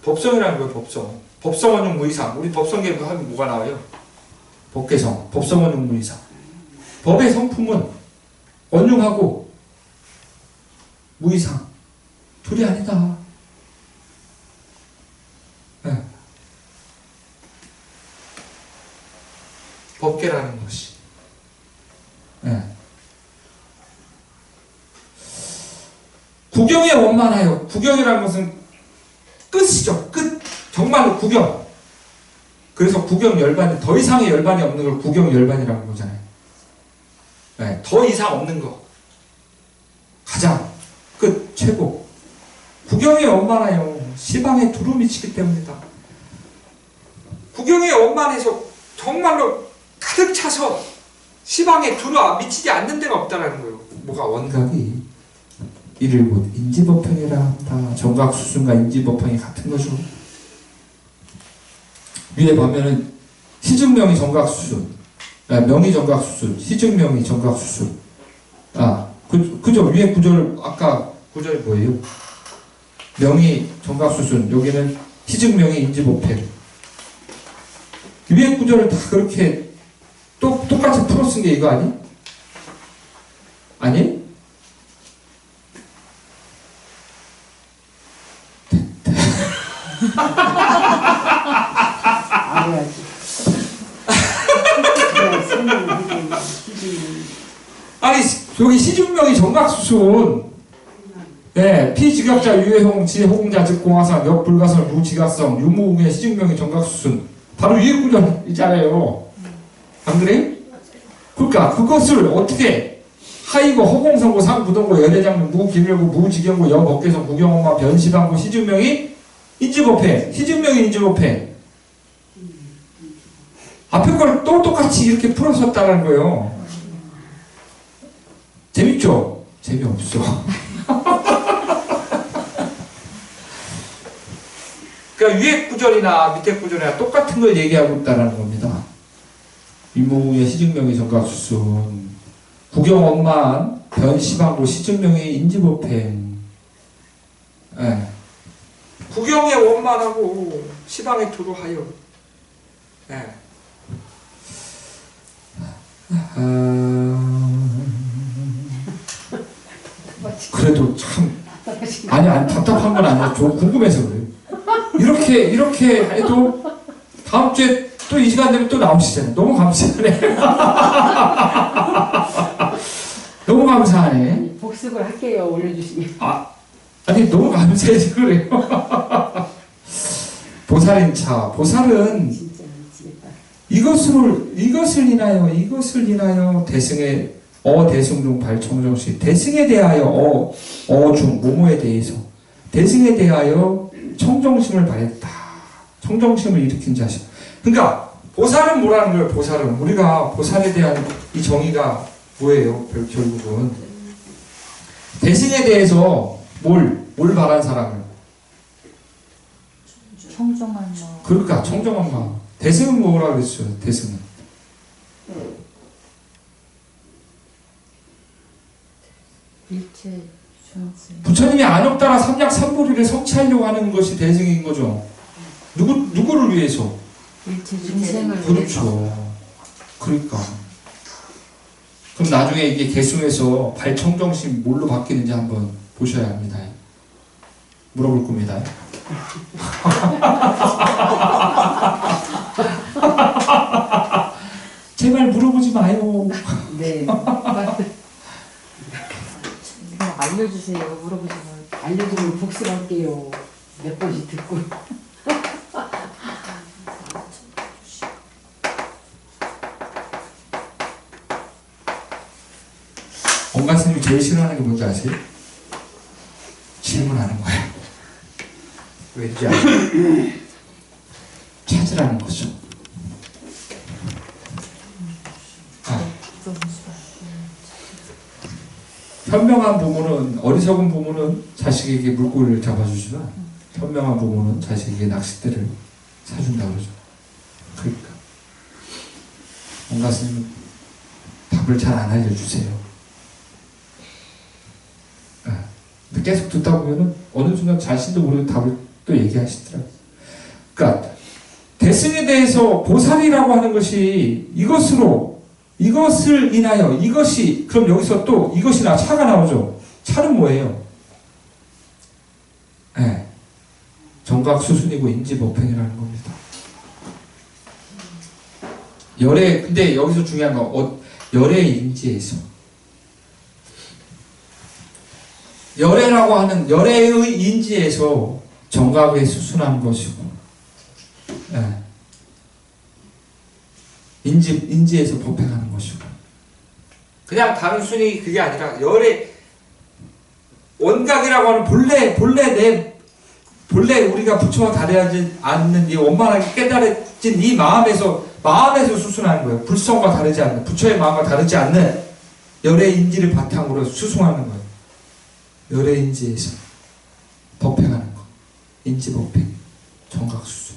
법성이라는 거예요, 법성. 법성원용 무이상. 우리 법성계 하면 뭐가 나와요? 법계성, 법성원용 무이상. 법의 성품은 원용하고 무이상. 둘이 아니다. 네. 법계라는 것이. 네. 구경에 원만하여. 구경이라는 것은 끝이죠. 끝. 정말로 구경. 그래서 구경 열반이, 더 이상의 열반이 없는 걸 구경 열반이라고 그러잖아요. 네. 더 이상 없는 거. 가장 끝, 최고. 구경에 원만하여. 시방에 두루 미치기 때문이다. 구경에 원만해서 정말로 가득 차서 시방에 두루 미치지 않는 데가 없다라는 거예요. 뭐가 원각이 이를 곧 인지법행이라 한다. 정각수순과 인지법행이 같은 거죠. 위에 보면은 시증명이 정각수순, 명이 정각수순, 시증명이 정각수순. 그죠? 위에 구절, 아까 구절이 뭐예요? 명이 정각수순, 여기는 시증명이 인지법행. 위에 구절을 다 그렇게 똑같이 풀어 쓴 게 이거 아니? 아니? 알아야지. 아니, 여기 시증명이 정각수순. 네, 피지각자 유해홍 지호공자 즉공화상 역불가설 무지각성 유무웅의 시증명이 정각수순. 바로 위에 구절 있잖아요. 안 그래요? 그러니까 그것을 어떻게 하이고 허공성고 상부동고 연회장군 무기멸고 무지경고 여법계성 구경엄마 변시방고 시증명이 인지법회. 시증명이 인지법회. 앞에 걸 또 똑같이 이렇게 풀어섰다는 거예요. 재밌죠? 재미없어. 그러니까 위에 구절이나 밑에 구절이나 똑같은 걸 얘기하고 있다는 겁니다. 이무의 시증명이 정각수순, 구경원만 변시방고 시증명이 인지법행. 네. 구경에 원만하고 시방에 두루하여. 네. 그래도 참 아니 답답한 건 아니야. 좀 궁금해서 그래요. 이렇게 해도 다음 주에 또 이 시간 되면 또 나오시잖아요. 너무 감사하네. 너무 감사하네. 복습을 할게요. 올려주시면. 아니 너무 감사해서 그래요. 보살인차. 보살은 진짜 미치겠다. 이것을 인하여 대승의 대승중 발청정시 대승에 대하여 어중 모모에 대해서 대승에 대하여 청정심을 발했다. 청정심을 일으킨 자식. 그러니까 보살은 뭐라는 거예요? 보살은 우리가 보살에 대한 이 정의가 뭐예요? 결국은 대승에 대해서 뭘 바란 사람을 청정한 마음. 그러니까 청정한 마음. 대승은 뭐라 그랬어요? 대승은 일체 존재. 부처님이 안욕따라 삼약삼보리를 성취하려고 하는 것이 대승인 거죠. 누구를 위해서? 일체 중생을 위해서. 그렇죠. 그러니까. 그럼 나중에 이게 개수에서 발청정심 뭘로 바뀌는지 한번 보셔야 합니다. 물어볼 겁니다. 제발 물어보지 마요. 네. 알려주세요. 물어보지 말고. 알려주면 복습할게요. 몇 번씩 듣고. 원가스님이 제일 싫어하는 게 뭔지 아세요? 질문하는 거예요. 왠지 알아요? 찾으라는 거죠. 현명한 부모는, 어리석은 부모는 자식에게 물고기를 잡아주지만 현명한 부모는 자식에게 낚싯대를 사준다 그러죠. 그러니까 원가스님은 답을 잘 안 알려주세요. 근데 계속 듣다 보면은 어느 순간 자신도 모르는 답을 또 얘기하시더라고요. 그러니까 대승에 대해서 보살이라고 하는 것이 이것을 인하여 이것이, 그럼 여기서 또 이것이나 차가 나오죠. 차는 뭐예요? 정각수순이고 인지법행이라는 겁니다. 근데 여기서 중요한 건 열의 인지에서, 열애라고 하는 열애의 인지에서 정각에 수순한 것이고, 인지에서 법행하는 것이고, 그냥 단순히 그게 아니라 열애 원각이라고 하는 본래 우리가 부처와 다르지 않는 이 원만하게 깨달아진 이 마음에서 수순하는 거예요. 불성과 다르지 않는, 부처의 마음과 다르지 않는 열애 인지를 바탕으로 수승하는 거예요. 열애 인지에서 법행하는 거, 인지 법행, 정각 수순.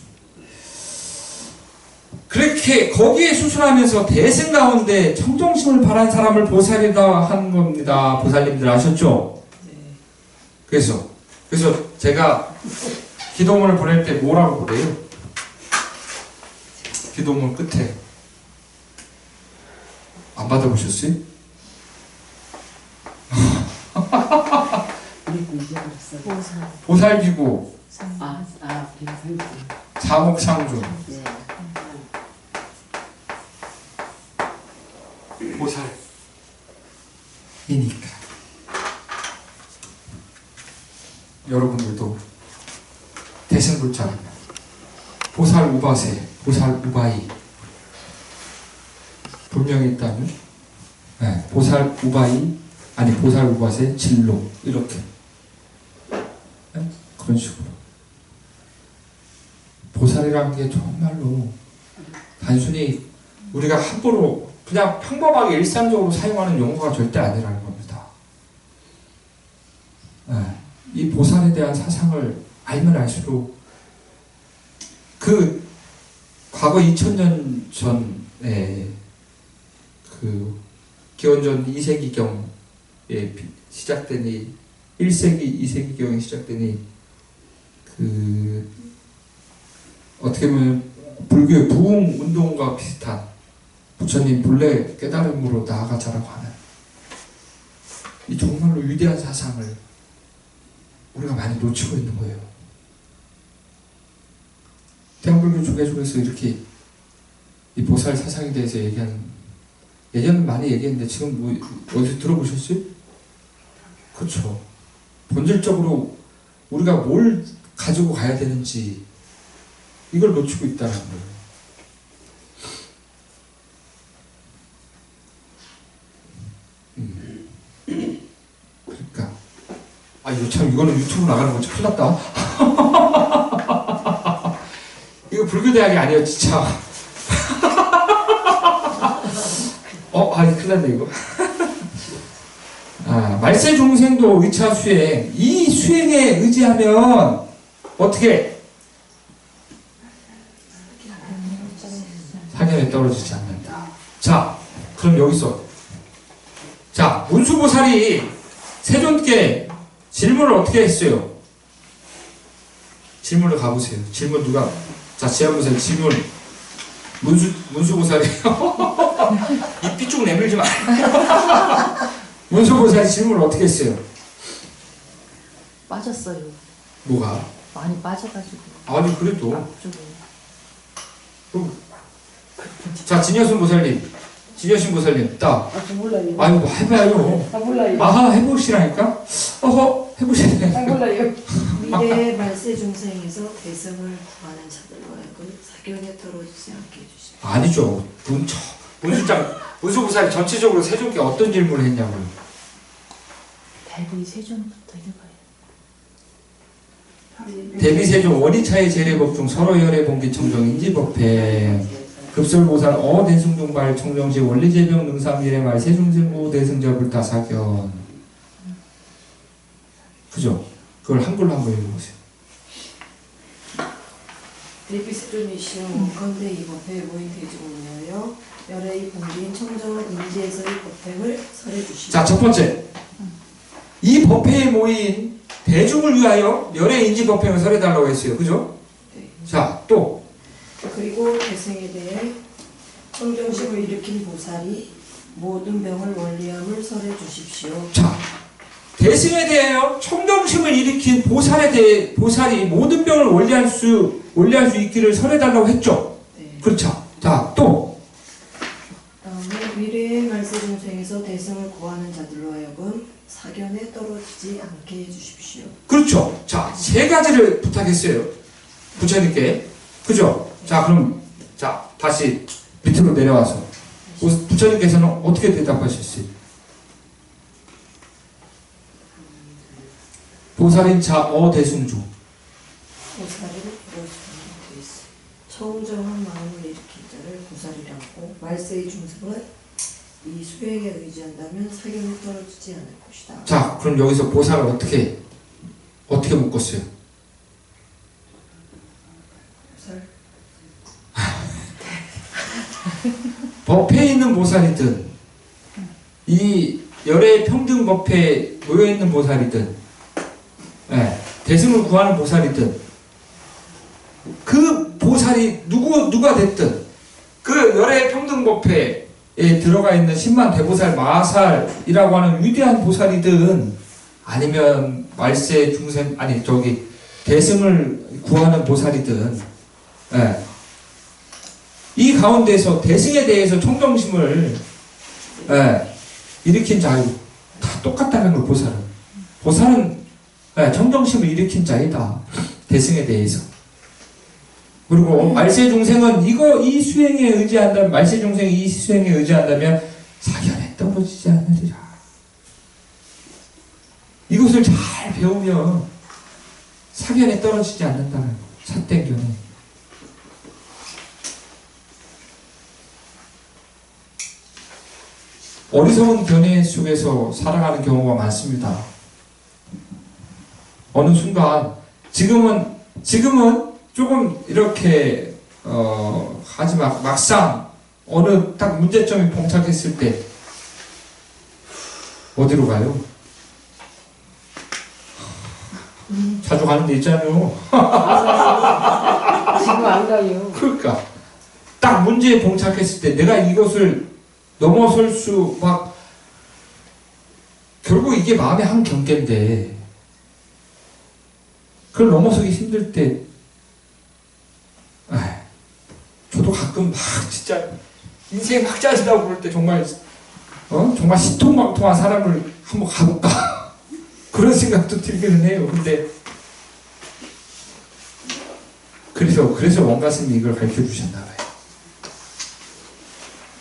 그렇게 거기에 수순하면서 대승 가운데 청정심을 바란 사람을 보살이다 한 겁니다. 보살님들 아셨죠? 그래서 제가 기도문을 보낼 때 뭐라고 그래요? 기도문 끝에 안 받아보셨어요? 보살기구, 사목상주, 보살이니까 여러분들도 대승불자, 보살 우바세, 보살 우바이 분명히 있다면, 보살 우바이 아니 보살 우바세 진로 이렇게 그런 식으로 보살이라는 게 정말로 단순히 우리가 함부로 그냥 평범하게 일상적으로 사용하는 용어가 절대 아니라는 겁니다. 이 보살에 대한 사상을 알면 알수록 그 과거 2000년 전에 그 기원전 2세기경에 시작되니 1세기, 2세기경에 시작되니 그 어떻게 보면 불교의 부흥 운동과 비슷한 부처님 본래 깨달음으로 나아가자라고 하는 이 정말로 위대한 사상을 우리가 많이 놓치고 있는 거예요. 대한불교 조계종에서 이렇게 이 보살 사상에 대해서 얘기하는, 예전엔 많이 얘기했는데 지금 뭐 어디서 들어보셨어요? 그렇죠. 본질적으로 우리가 뭘 가지고 가야 되는지 이걸 놓치고 있다는 거예요. 그러니까 이거 참, 이거는 유튜브 나가는 거 참 큰일 났다. 이거 불교대학이 아니었지 참. 큰일 났네 이거. 말세 중생도 의차 수행, 이 수행에 의지하면 어떻게 사견에 떨어지지 않는다. 자, 그럼 여기서 문수보살이 세존께 질문을 어떻게 했어요? 질문을 가보세요. 질문 누가? 지하보살 질문. 문수보살이 입 삐쭉 내밀지 마. 문수보살이 질문을 어떻게 했어요? 빠졌어요. 뭐가? 많이 빠져가지고. 아니 그래도. 앞쪽에. 진여순 보살님, 진여신 보살님 딱. 저 몰라요. 아이고 뭐 해봐요. 몰라요. 해보시라니까. 해보시네. 몰라요. 미래의 말세 중생에서 대승을 구하는 자들과 사견에 떨어지지 않게 해주십시오. 아니죠. 문수보살이 전체적으로 세존께 어떤 질문을 했냐고요. 대부의 세존부터 읽어요. 대비세조 원위차의 재래법 중 서로 열애 봉기 청정 인지법회 급설보살 대승종발 청정시 원리제병 능삼일의 세중생구 대승자 불타사견. 그죠? 그걸 한글로 한번 읽어보세요. 대비세존이시여 원컨대 이 법회에 모인 대중을 위하여 열애의 봉기인 청정을 인지해서의 법행을 설해주시오. 자, 첫 번째. 이 법회에 모인 대중을 위하여 열애 인지 법행을 설해달라고 했어요. 그죠? 네. 자, 또. 그리고 대승에 대해 청정심을 일으킨 보살이 모든 병을 원리함을 설해주십시오. 자, 대승에 대하여 청정심을 일으킨 보살이 모든 병을 원리할 수 있기를 설해달라고 했죠. 네. 그렇죠. 자, 또. 다음에 미래의 말세 중생에서 대승을 구하는 자들로 하여금 사견에 떨어지지 않게 해주십시오. 그렇죠. 자, 세 가지를 부탁했어요. 부처님께. 그죠? 자, 그럼, 자, 다시 밑으로 내려와서. 부처님께서는 어떻게 대답하셨어요? 보살인 자, 대승주. 보살을 부르시는 데 있어. 청정한 마음을 일으킨 자를 보살이라고 말세의 중생은 이 수행에 의지한다면 사견에 떨어지지 않을 것이다. 자, 그럼 여기서 보살을 어떻게 묶었어요? 보살? 법회에 있는 보살이든 이 열애 평등 법회에 모여있는 보살이든 대승을 구하는 보살이든 그 보살이 누가 됐든 그 열애 평등 법회에 들어가 있는 10만 대보살 마살이라고 하는 위대한 보살이든 아니면 말세 중생 대승을 구하는 보살이든 이 가운데서 대승에 대해서 청정심을 일으킨 자유 다 똑같다는 걸 보살은 청정심을 일으킨 자이다. 대승에 대해서. 그리고 말세 중생은 이 수행에 의지한다면 말세 중생이 이 수행에 의지한다면 사견에 떨어지지 않으리라. 이것을 잘 배우면 사견에 떨어지지 않는다는 거. 삿대견에. 어리석은 견해 속에서 살아가는 경우가 많습니다. 어느 순간 지금은 조금 이렇게 하지만 막상 어느 딱 문제점이 봉착했을 때 어디로 가요? 자주 가는 데 있잖아요. 지금 안 가요. 그러니까 딱 문제에 봉착했을 때 내가 이것을 넘어설 수 결국 이게 마음의 한 경계인데 그걸 넘어서기 힘들 때 저도 가끔 진짜 인생 막 짜지다고 그럴 때 정말 신통방통한 사람을 한번 가볼까 그런 생각도 들기는 해요. 근데 그래서 원가스님이 이걸 가르쳐 주셨나봐요.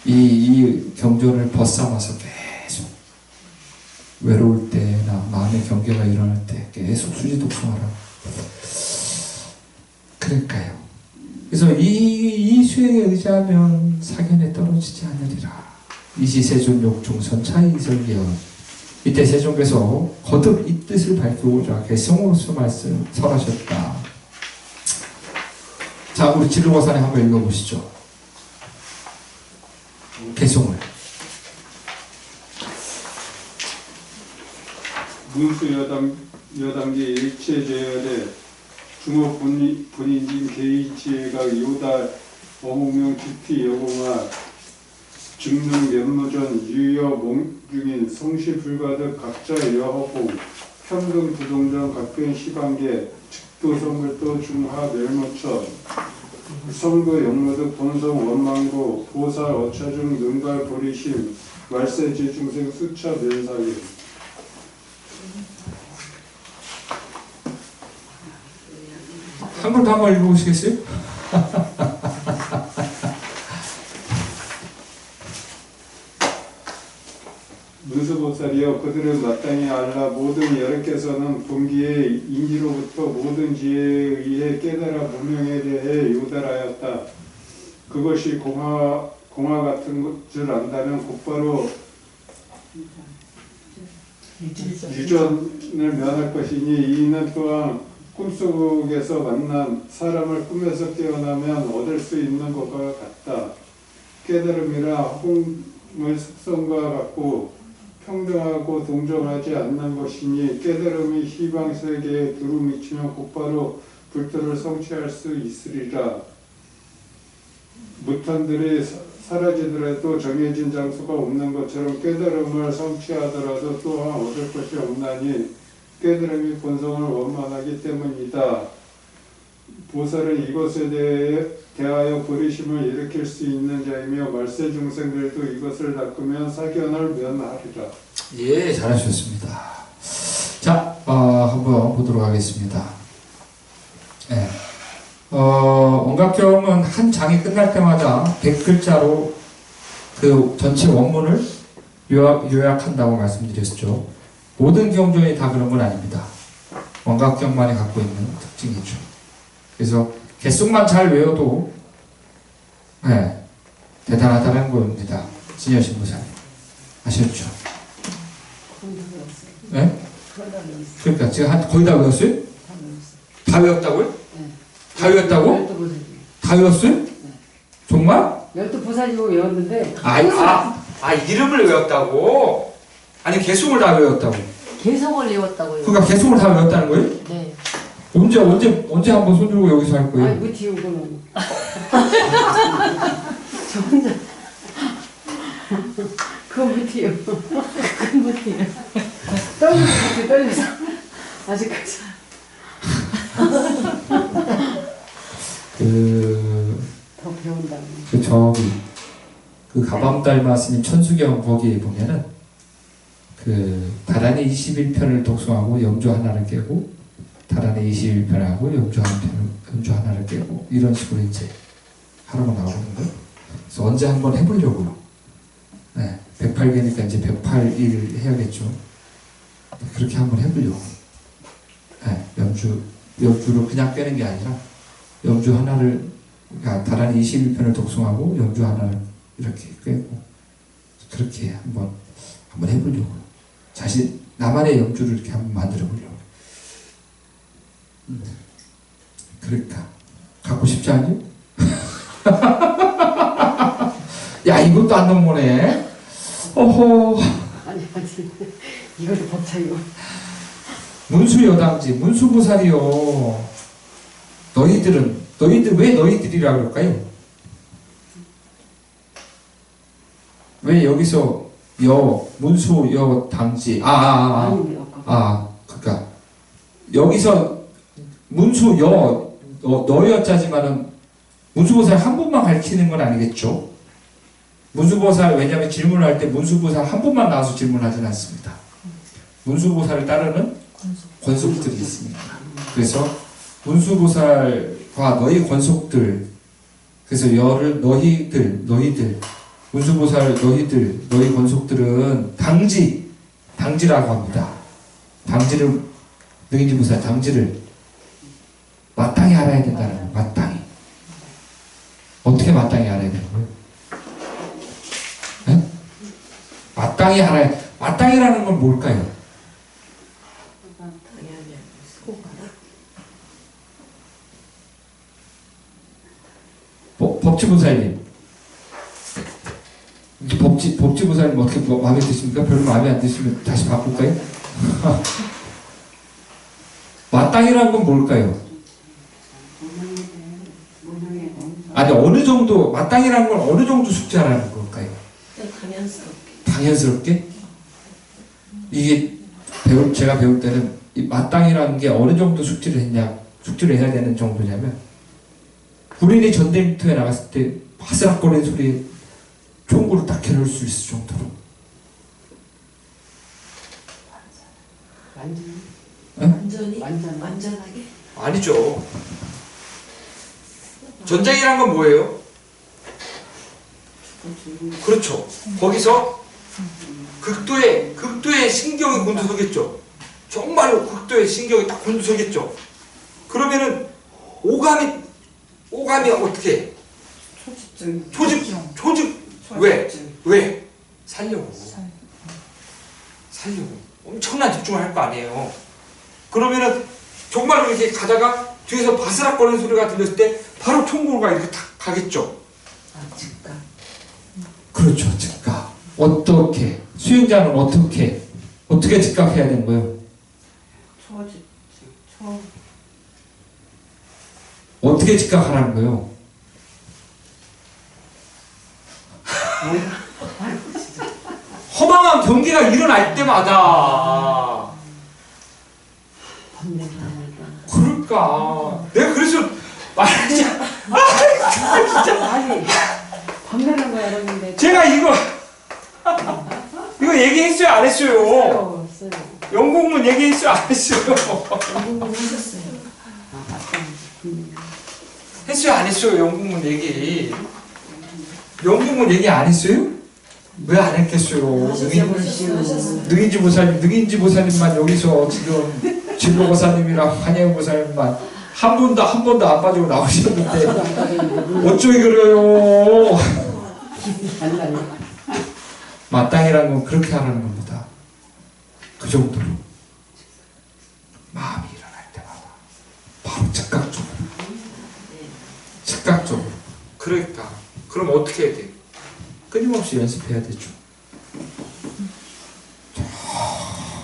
이 경전을 벗삼아서 계속 외로울 때나 마음의 경계가 일어날 때 계속 수지독성하라고. 그러니까요. 그래서 이 수행에 의지하면 사견에 떨어지지 않으리라. 이시세존 욕중선 차이설기원. 이때 세존께서 거듭 이 뜻을 밝히고자 개성으로서 설하셨다. 자, 우리 진루거산에 한번 읽어보시죠. 개성을. 문수 여당계 일체 제열에 중어 본인진 개의지혜가 요다 어무명 주티 여공아 증능 면무전 유여 몽중인 성시불가득 각자 여허공 평등 부동전 각변 시방계 측도 성글도 중하 멸모천 성도 영모득 본성 원망고 보살 어차중 능갈 보리심 말세 제중생 수차 면사계. 한글도 한번 읽어보시겠어요? 문수보살이여 그들은 마땅히 알라. 모든 여러께서는 분기에 인지로부터 모든 지혜에 의해 깨달아 무명에 대해 요달하였다. 그것이 공화 같은 줄 안다면 곧바로 유전을 면할 것이니 이는 또한 꿈속에서 만난 사람을 꿈에서 깨어나면 얻을 수 있는 것과 같다. 깨달음이라 홍의 속성과 같고 평등하고 동정하지 않는 것이니 깨달음이 희방세계에 두루 미치면 곧바로 불도를 성취할 수 있으리라. 무탄들이 사라지더라도 정해진 장소가 없는 것처럼 깨달음을 성취하더라도 또한 얻을 것이 없나니 깨달음이 본성을 원만하기 때문이다. 보살은 이것에 대하여 버리심을 일으킬 수 있는 자이며 말세 중생들도 이것을 닦으면 사견을 면하리라. 예, 잘하셨습니다. 자, 한번 보도록 하겠습니다. 네. 원각경은 한 장이 끝날 때마다 100글자로 그 전체 원문을 요약한다고 말씀드렸죠. 모든 경전이 다 그런 건 아닙니다. 원각경만이 갖고 있는 특징이죠. 그래서 개수만 잘 외워도 네, 대단하다는 겁니다. 진여신부사님 아셨죠? 네? 그러니까 제가 거의 다 외웠어요? 다 외웠다고요? 다 외웠다고? 다 외웠어요? 정말? 12보살이고 외웠는데 이름을 외웠다고? 아니 개송을 다 외웠다고? 개성을 외웠다고요. 그러니까 개송을 다 외웠다는 거예요? 네. 언제 한번 손 들고 여기서 할 거예요? 아니 무티요 그거는 저 혼자 그거 무티요. 큰 못해요. 떨리면서 아직까지 더 배운다고. 그 가밤달마 스님 천수경 거기에 보면은 다란이 21편을 독송하고 염주 하나를 깨고 다란이 21편하고 염주 하나를 깨고 이런 식으로 이제 하라고 나오거든요. 그래서 언제 한번 해보려고요. 네, 108개니까 이제 108일 해야겠죠. 그렇게 한번 해보려고. 네, 염주로 그냥 깨는 게 아니라 염주 하나를 다란이 21편을 독송하고 염주 하나를 이렇게 깨고 그렇게 한번 해보려고. 나만의 염주를 이렇게 한번 만들어 보려고. 그러니까 갖고 싶지 않니? 야 이것도 안 넘보네. 어허. 아니 이것도 벅차요. 문수여당지 문수보살이요. 너희들 왜 너희들이라 그럴까요? 왜 여기서 문수여당지 그러니까 여기서 너여자지만은 문수보살 한 분만 가르치는 건 아니겠죠? 문수보살 왜냐하면 질문을 할 때 문수보살 한 분만 나와서 질문하지는 않습니다. 문수보살을 따르는 권속들이 있습니다. 그래서 문수보살과 너희 권속들, 그래서 너희들 문수보살 너희 권속들은 당지라고 합니다. 당지를 능인지보살 당지를 마땅히 알아야 된다는 거예요. 마땅히. 어떻게 마땅히 알아야 되는 거예요? 네? 마땅히라는 건 뭘까요? 법지보살님. 법지보살님 어떻게 마음에 드십니까? 별로 마음에 안 드시면 다시 바꿀까요? 마땅이라는 건 뭘까요? 아니 어느 정도 마땅이라는 건 어느 정도 숙제하라는 걸까요? 당연스럽게? 이게 제가 배울 때는 이 마땅이라는 게 어느 정도 숙제를 해야 되는 정도냐면 군인이 전쟁터에 나갔을 때 바스락거리는 소리에 총구를 딱 겨눌 수 있을 정도로. 완전하게? 아니죠. 전쟁이란 건 뭐예요? 그렇죠. 거기서 그 극도의 신경이 곤두서겠죠. 정말로 극도의 신경이 딱 곤두서겠죠. 그러면은 오감이 어떻게? 초집. 왜? 살려고. 엄청난 집중을 할 거 아니에요. 그러면은 정말로 이렇게 가다가 뒤에서 바스락거리는 소리가 들렸을 때 바로 총구가 이렇게 탁 가겠죠. 즉각. 그렇죠. 즉각. 어떻게? 수행자는 어떻게 즉각해야 되는 거예요? 어떻게 즉각하라는 거예요? 허망한 경계가 일어날 때마다 그러니까 내가 그래서 말하지 아니 반면한 거야 그러는데 제가 이거 얘기했어요 안 했어요? 영국문 얘기했어요 안 했어요? 영국문 하셨어요. 했어요 안 했어요? 영국문 얘기 안 했어요? 왜 안 했겠어요? 능인지 보살님만 여기서 지금 진로 보살님이랑 환영 보살님만 한 번도 안 빠지고 나오셨는데 어쩌기 그래요? 마땅이라는 건 그렇게 하라는 겁니다. 그 정도로 마음이 일어날 때마다 바로 즉각적으로 그러니까 그럼 어떻게 해야 돼요? 끊임없이 연습해야 되죠.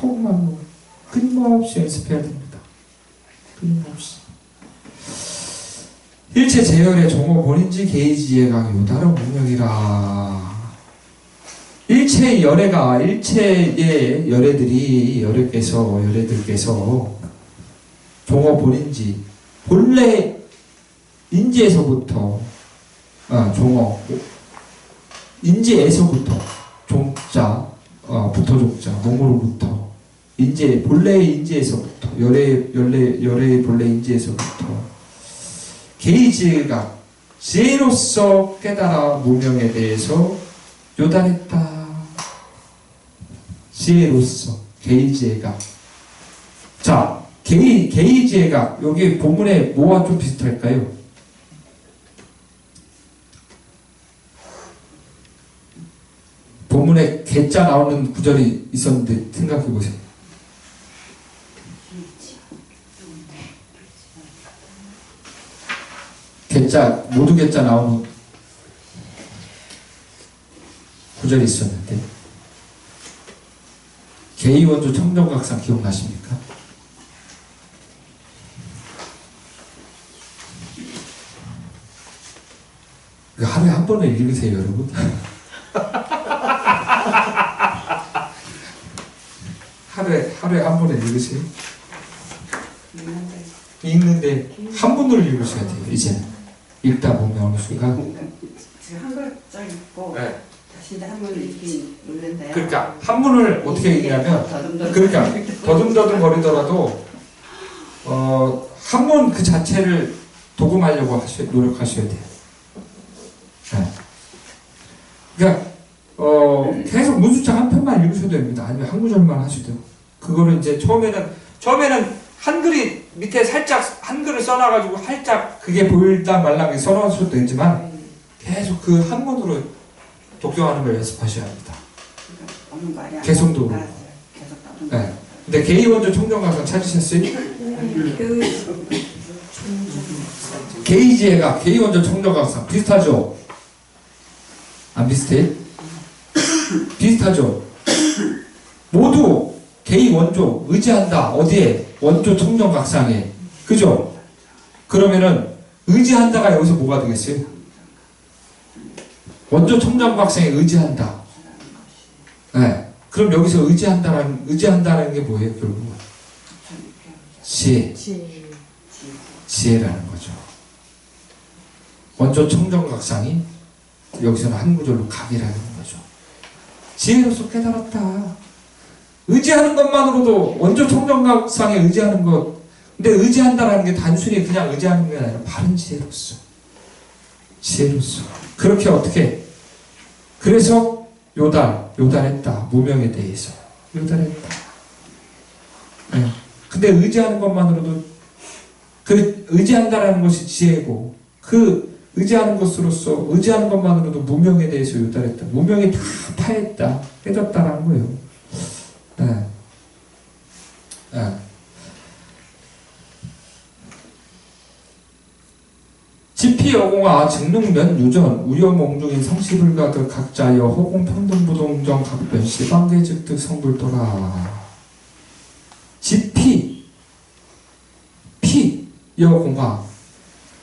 정말로 끊임없이 연습해야 됩니다. 끊임없이. 일체 제열의 종호 본인지 개의지혜가 요다른 공력이라. 일체의 열애가 일체의 열애들께서 종호 본인지 본래 인지에서부터 종호 인지에서부터 종자 부터 종자 몸으로부터 본래의 인지에서부터 열애의 본래 인지에서부터 개의지혜가 지혜로서 깨달아 무명에 대해서 요단했다. 지혜로서 개의지혜가 자 개의지혜가 여기 본문에 뭐와 좀 비슷할까요? 본문에 개자 나오는 구절이 있었는데 생각해 보세요. 개자 모두 개자 나오는 구절이 있었는데 개의원조 청정각상 기억나십니까? 하루에 한 번은 읽으세요, 여러분. 하루에 한 번에 읽으세요. 읽는데 한 번으로 읽으셔야 돼요. 이제 읽다 보면 어느 순간 지금 한 글자 읽고 네. 다시 한번 읽기 읽는데요. 그러니까 한문을 어떻게 읽냐면 그러니까 더듬더듬 거리더라도 한문 그 자체를 도금하려고 노력하셔야 돼요. 네. 그러니까 계속 문수창 한 편만 읽으셔도 됩니다. 아니면 한 구절만 하셔도 돼요. 그거를 이제 처음에는 한글이 밑에 살짝 한글을 써놔가지고 살짝 그게 보일다 말랑 써놓으셔도 되지만 계속 그 한문으로 독경하는 걸 연습하셔야 합니다. 개성도 그렇고. 네. 근데 개의원조 청정각상 찾으셨어요? 개의지혜가 개의원조 청정각상 비슷하죠? 안 비슷해? 비슷하죠? 모두 개의원조 의지한다. 어디에? 원조 청정각상에. 그죠? 그러면은 의지한다가 여기서 뭐가 되겠어요? 원조 청정각상에 의지한다. 네. 그럼 여기서 의지한다는 게 뭐예요, 결국은? 지혜라는 거죠. 원조 청정각상이 여기서는 한 구절로 각이라는 거죠. 지혜로서 깨달았다. 의지하는 것만으로도 원조 청정각상에 의지하는 것. 근데 의지한다라는 게 단순히 그냥 의지하는 게 아니라 바른 지혜로서. 그렇게 어떻게? 그래서 요달했다. 무명에 대해서 요달했다. 네. 근데 의지하는 것만으로도 그 의지한다라는 것이 지혜고 그 의지하는 것으로서 의지하는 것만으로도 무명에 대해서 요달했다. 무명이 다 파했다. 깨졌다라는 거예요. 네. 네. 지피여공아 증능면 유전 우여몽중인 성시불가득 각자여 호공평등부동정 각변 시방계즉득 성불도라. 지피 여공아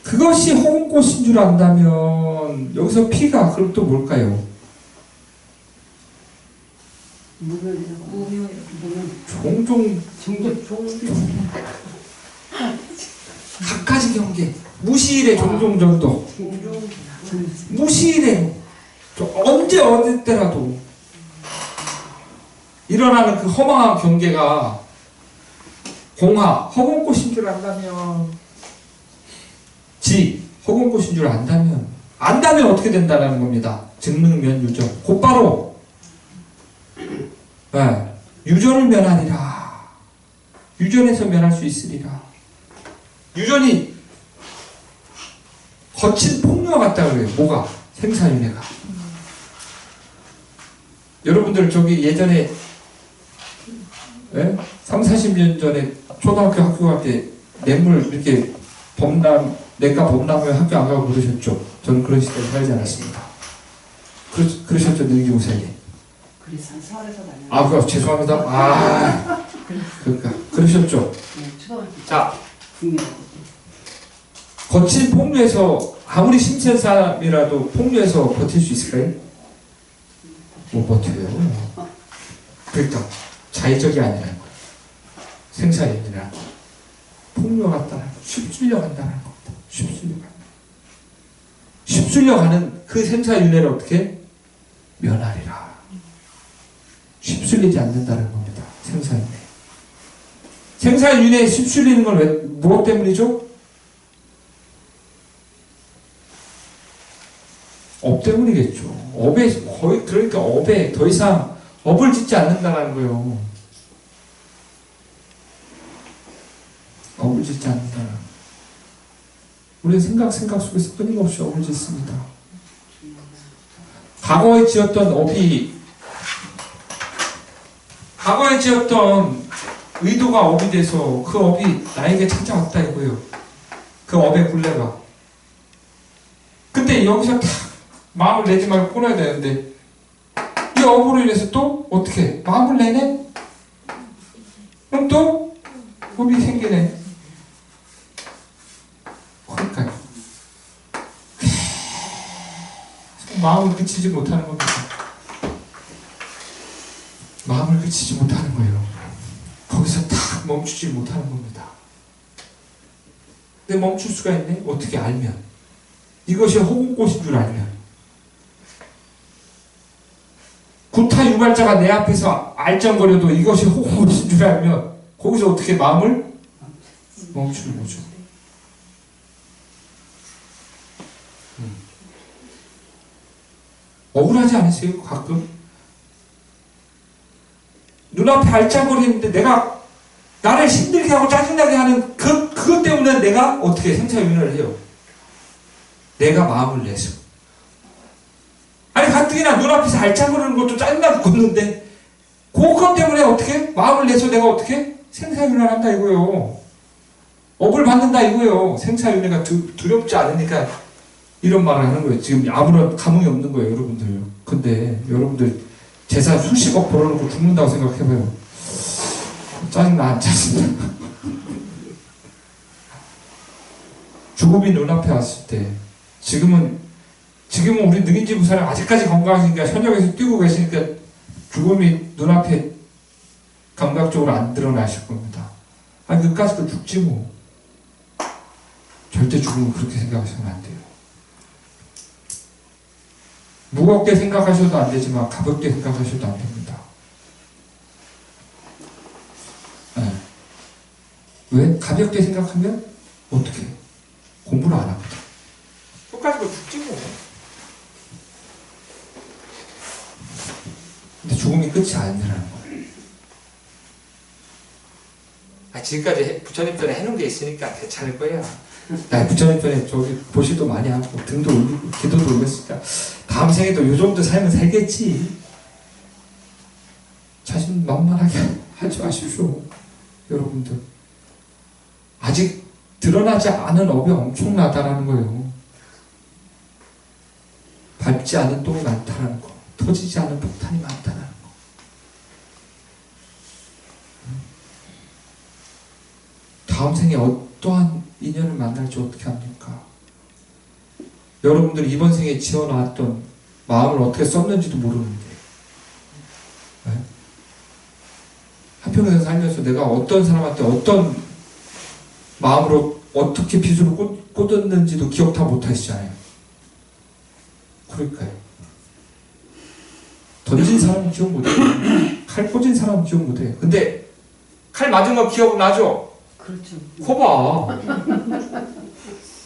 그것이 호공꽃인 줄 안다면 여기서 피가 그럼 또 뭘까요? 무명이라고. 무명 종종 각가지 경계 무시일의 종종 정도 무시일의 언제 어느 때라도 일어나는 그 허망한 경계가 공하 허공꽃인 줄 안다면 지 허공꽃인 줄 안다면 어떻게 된다는 겁니다. 증능면 유전 곧바로 네, 유전을 면하리라. 유전에서 면할 수 있으리라. 유전이 거친 폭류와 같다 그래요. 뭐가? 생사윤회가. 여러분들 저기 예전에 30-40년 전에 초등학교 학교 갈 때 냇물 이렇게 내과 범람회 학교 안 가고 그러셨죠? 저는 그런 시대에 살지 않았습니다. 그러셨죠? 능지 목사님. 그래서 서울에서 다녔는데. 아, 죄송합니다. 그러셨죠? 네, 초등학교 자, 중이라고. 거친 폭류에서 아무리 심센 사람이라도 폭류에서 버틸 수 있을까요? 못 버텨요. 그러니까 자의적이 아니라는 거예요. 생사윤이라 폭류가 같다는 거, 휩쓸려 간다는 겁니다. 휩쓸려 가는 그 생사윤회를 어떻게 면하리라. 휩쓸리지 않는다는 겁니다. 생사윤회. 생사윤회에 휩쓸리는 건 왜, 무엇 때문이죠? 업 때문이겠죠. 업에 거의 그러니까 업에 더 이상 업을 짓지 않는다는 거예요. 업을 짓지 않는다는. 우리는 생각 속에서 끊임없이 업을 짓습니다. 과거에 지었던 의도가 업이 돼서 그 업이 나에게 찾아왔다 이거예요. 그 업의 굴레가. 근데 여기서 다 마음을 내지 말고 끊어야 되는데 이 업으로 인해서 또 어떻게 마음을 내네? 그럼 또 업이 생기네. 그러니까요. 마음을 그치지 못하는 겁니다. 마음을 그치지 못하는 거예요. 거기서 딱 멈추지 못하는 겁니다. 근데 멈출 수가 있네? 어떻게 알면? 이것이 호공꽃인 줄 알면. 구타 유발자가 내 앞에서 알짱거려도 이것이 호공꽃인 줄 알면 거기서 어떻게 마음을 멈추는 거죠. 억울하지 않으세요? 가끔? 눈앞에 알짱거리는데 내가 나를 힘들게 하고 짜증나게 하는 그것 때문에 내가 어떻게 생사윤회를 해요? 내가 마음을 내서. 아니 가뜩이나 눈앞에서 알짱거리는 것도 짜증나고 걷는데 그것 때문에 어떻게 마음을 내서 내가 어떻게 생사윤회를 한다 이거요. 업을 받는다 이거요. 생사윤회가 두렵지 않으니까 이런 말을 하는 거예요. 지금 아무런 감흥이 없는 거예요, 여러분들. 근데 여러분들 재산 수십억 벌어놓고 죽는다고 생각해봐요. 짜증나 안 짜증나? 죽음이 눈앞에 왔을 때 지금은 우리 능인지 부사님 아직까지 건강하시니까 현역에서 뛰고 계시니까 죽음이 눈앞에 감각적으로 안 드러나실 겁니다. 아니 그까짓도 죽지 뭐. 절대 죽음은 그렇게 생각하시면 안 돼요. 무겁게 생각하셔도 안 되지만 가볍게 생각하셔도 안 됩니다. 네. 왜? 가볍게 생각하면 어떻게? 공부를 안 합니다. 똑같이 죽지 뭐. 죽음이 끝이 아니라는 거예요. 지금까지 부처님 전에 해놓은 게 있으니까 괜찮을 거야. 부처님 전에 저기 보시도 많이 하고 등도 올리고 기도도 올렸으니까 다음 생에도 요 정도 삶은 살겠지. 자신 만만하게 하지 마십시오. 여러분들 아직 드러나지 않은 업이 엄청나다라는 거예요. 밟지 않은 똥이 많다는 거, 터지지 않은 폭탄이 많다는 거. 다음 생에 어떠한 인연을 만날지 어떻게 합니까? 여러분들 이번 생에 지어놨던 마음을 어떻게 썼는지도 모르는데, 네? 한평생 살면서 내가 어떤 사람한테 어떤 마음으로 어떻게 빚으로 꽂았는지도 기억 다 못하시잖아요. 그러니까요. 던진 사람은 기억 못해요. 칼 꽂은 사람은 기억 못해요. 근데 칼 맞은 거 기억나죠? 그렇죠. 거봐.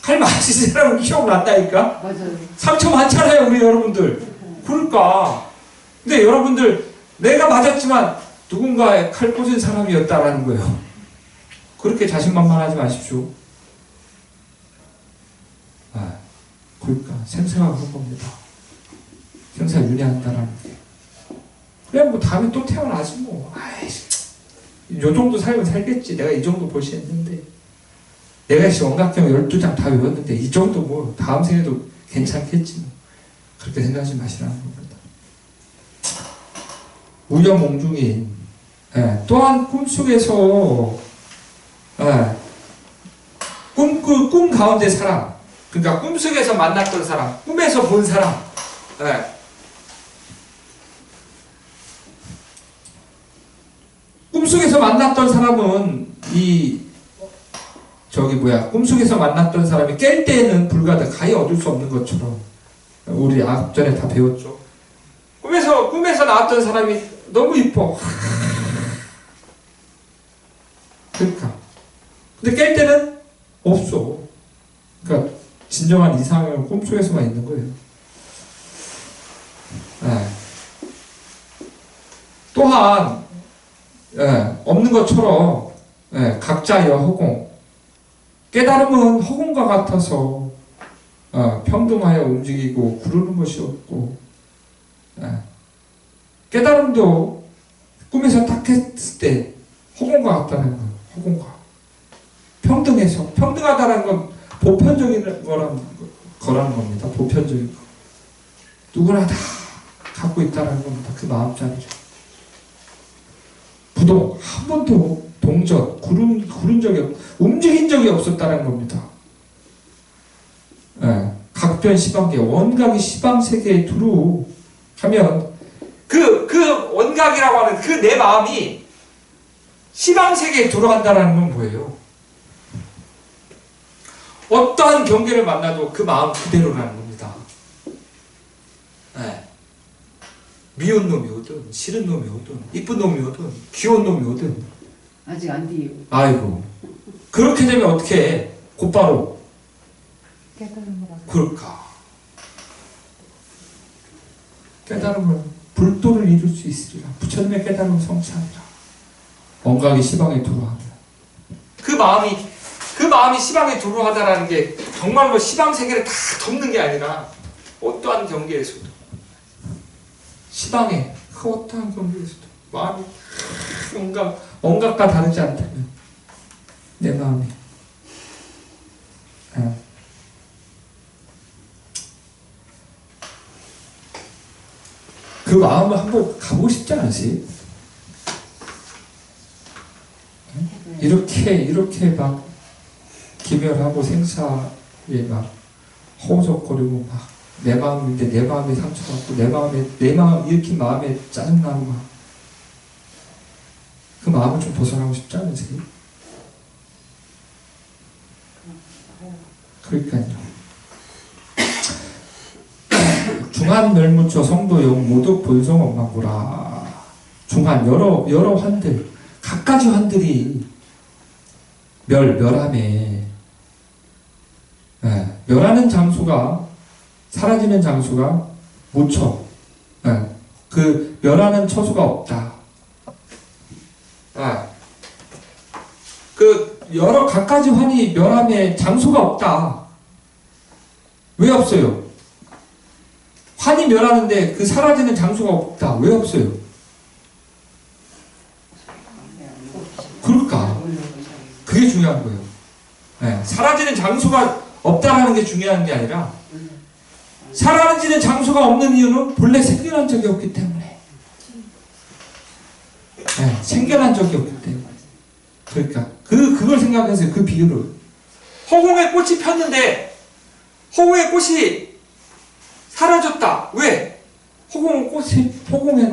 칼 맞은 사람은 기억난다니까? 맞아요. 상처 많잖아요, 우리 여러분들. 그러니까. 근데 여러분들, 내가 맞았지만 누군가의 칼 꽂은 사람이었다라는 거예요. 그렇게 자신만만하지 마십시오. 그러니까 생사가 그런 겁니다. 생사 윤회한다라는 게. 그냥 뭐 다음에 또 태어나지 뭐. 아이씨. 요 정도 살면 살겠지. 내가 이 정도 보시했는데. 내가 원각경 12장 다 외웠는데 이 정도 뭐 다음 생에도 괜찮겠지 뭐. 그렇게 생각하지 마시라는 겁니다. 우여몽중인 또한 꿈속에서 꿈 가운데 사람, 그러니까 꿈속에서 만났던 사람, 꿈에서 본 사람, 꿈속에서 만났던 사람은 꿈속에서 만났던 사람이 깰 때에는 불가다 가히 얻을 수 없는 것처럼 우리 앞전에 다 배웠죠. 꿈에서 나왔던 사람이 너무 이뻐. 그러니까. 근데 깰 때는 없어. 그러니까 진정한 이상은 꿈속에서만 있는 거예요. 또한 없는 것처럼 각자의 허공, 깨달음은 허공과 같아서 평등하여 움직이고 구르는 것이 없고, 깨달음도 꿈에서 딱 했을 때 허공과 같다는 거예요. 허공과 평등해서, 평등하다는 건 보편적인 거라는 겁니다. 보편적인 거. 누구나 다 갖고 있다는 겁니다. 그 마음자리를. 부동, 한 번도 동전, 구른 적이 움직인 적이 없었다는 겁니다. 각변 시방계, 원각이 시방세계에 두루 하면 그 원각이라고 하는 그 내 마음이 시방세계에 들어간다는 건 뭐예요? 어떠한 경계를 만나도 그 마음 그대로라는 겁니다. 미운 놈이 오든 싫은 놈이 오든 이쁜 놈이 오든 귀여운 놈이 오든 아직 안 돼요. 아이고 그렇게 되면 어떻게 해? 곧바로 깨달음을 하고. 그럴까? 깨달음을 불도를 이룰 수 있으리라. 부처님의 깨달음을 성취하리라. 원각이 시방에 두루하리라. 그 마음이 시방에 두루하다라는 게 정말로 시방 세계를 다 덮는 게 아니라 어떠한 경계에서도 시방에 그 어떠한 경계에서도 마음이 원각과 다르지 않다면 내 마음이 그 마음을 한번 가보고 싶지 않으세요? 이렇게 막 기멸하고 생사에 막 허우적거리고 막 내 마음인데 내 마음에 상처받고 내 마음 일으킨 마음에 짜증나고 막 그 마음을 좀 벗어나고 싶지 않으세요? 그러니까요. 중한 멸무처 성도용 모두 본성 엄마구라. 중한 여러 환들, 각가지 환들이 멸함에 멸하는 장소가 사라지는 장소가 무처. 그 그 멸하는 처소가 없다. 아, 그 여러 갖가지 환이 멸함의 장소가 없다. 왜 없어요? 환이 멸하는데 그 사라지는 장소가 없다. 왜 없어요? 그럴까? 그게 중요한 거예요. 네, 사라지는 장소가 없다라는 게 중요한 게 아니라 사라지는 장소가 없는 이유는 본래 생겨난 적이 없기 때문에. 네, 생겨난 적이 없기 때문에. 그러니까 그걸 생각해서요. 그 비유를. 허공에 꽃이 폈는데 허공에 꽃이 사라졌다. 왜? 허공에는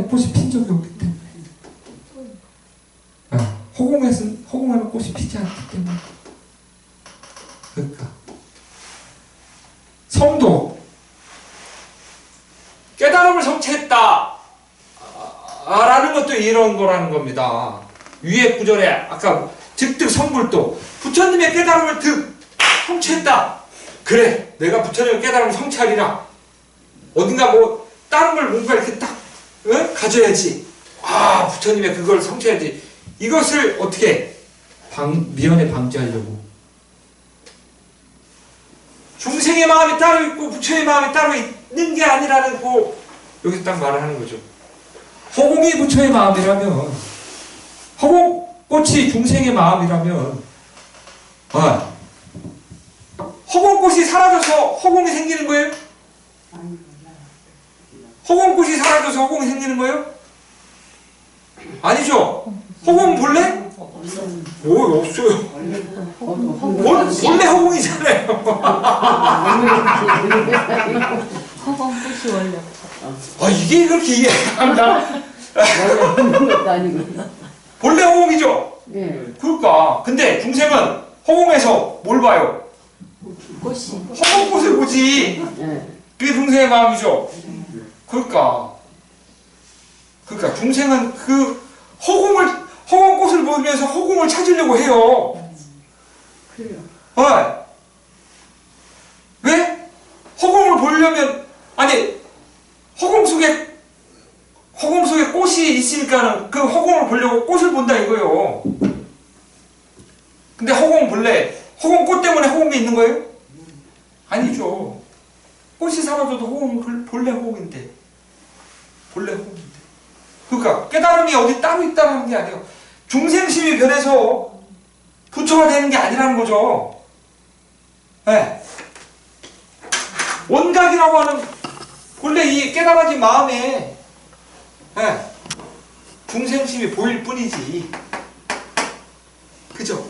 꽃이 핀 적이 없기 때문에. 허공에는 꽃이 피지 않기 때문에. 그러니까 성도 깨달음을 성취했다 라는 것도 이런 거라는 겁니다. 위에 구절에 아까 즉득 성불도 부처님의 깨달음을 득 성취했다. 그래, 내가 부처님의 깨달음을 성취하리라. 어딘가 뭐 다른 걸 뭔가 이렇게 딱 가져야지. 아, 부처님의 그걸 성취해야지. 이것을 어떻게 미연에 방지하려고. 중생의 마음이 따로 있고 부처의 마음이 따로 있는 게 아니라는 거 여기서 딱 말을 하는 거죠. 허공이 부처의 마음이라면, 허공꽃이 중생의 마음이라면, 허공꽃이 사라져서 허공이 생기는 거예요? 허공꽃이 사라져서 허공이 생기는 거예요? 아니죠? 허공 본래? 오, 없어요. 원래 허공이잖아요. 허공꽃이 원래 아, 이게 그렇게 이해합니다. 것도 아니고. 본래 허공이죠? 예. 그러니까. 근데 중생은 허공에서 뭘 봐요? 꽃이. 허공꽃을 보지. 예. 그게 중생의 마음이죠? 그러니까 중생은 그 허공꽃을 보면서 허공을 찾으려고 해요. 그래요. 왜? 허공을 보려면, 아니, 허공 속에 꽃이 있으니까는 그 허공을 보려고 꽃을 본다 이거예요. 근데 허공꽃 때문에 허공이 있는 거예요? 아니죠. 꽃이 사라져도 허공은 본래 허공인데. 그러니까 깨달음이 어디 따로 있다는 게 아니에요. 중생심이 변해서 부처가 되는 게 아니라는 거죠. 네. 원각이라고 하는 본래 이 깨달아진 마음에 중생심이 보일 뿐이지. 그죠?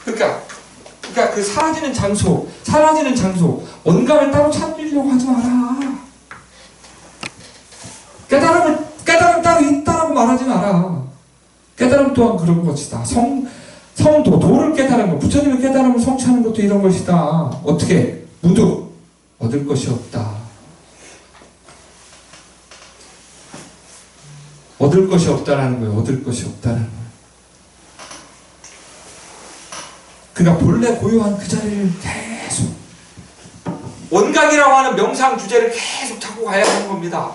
그러니까 그 사라지는 장소, 원각을 따로 찾으려고 하지 마라. 깨달음 따로 있다라고 말하지 마라. 깨달음 또한 그런 것이다. 성도, 도를 깨달은 것, 부처님의 깨달음을 성취하는 것도 이런 것이다. 어떻게? 무득 얻을 것이 없다. 얻을 것이 없다라는 거예요. 얻을 것이 없다라는 거예요. 그러니까 본래 고요한 그 자리를 계속 원각이라고 하는 명상 주제를 계속 찾고 가야 하는 겁니다.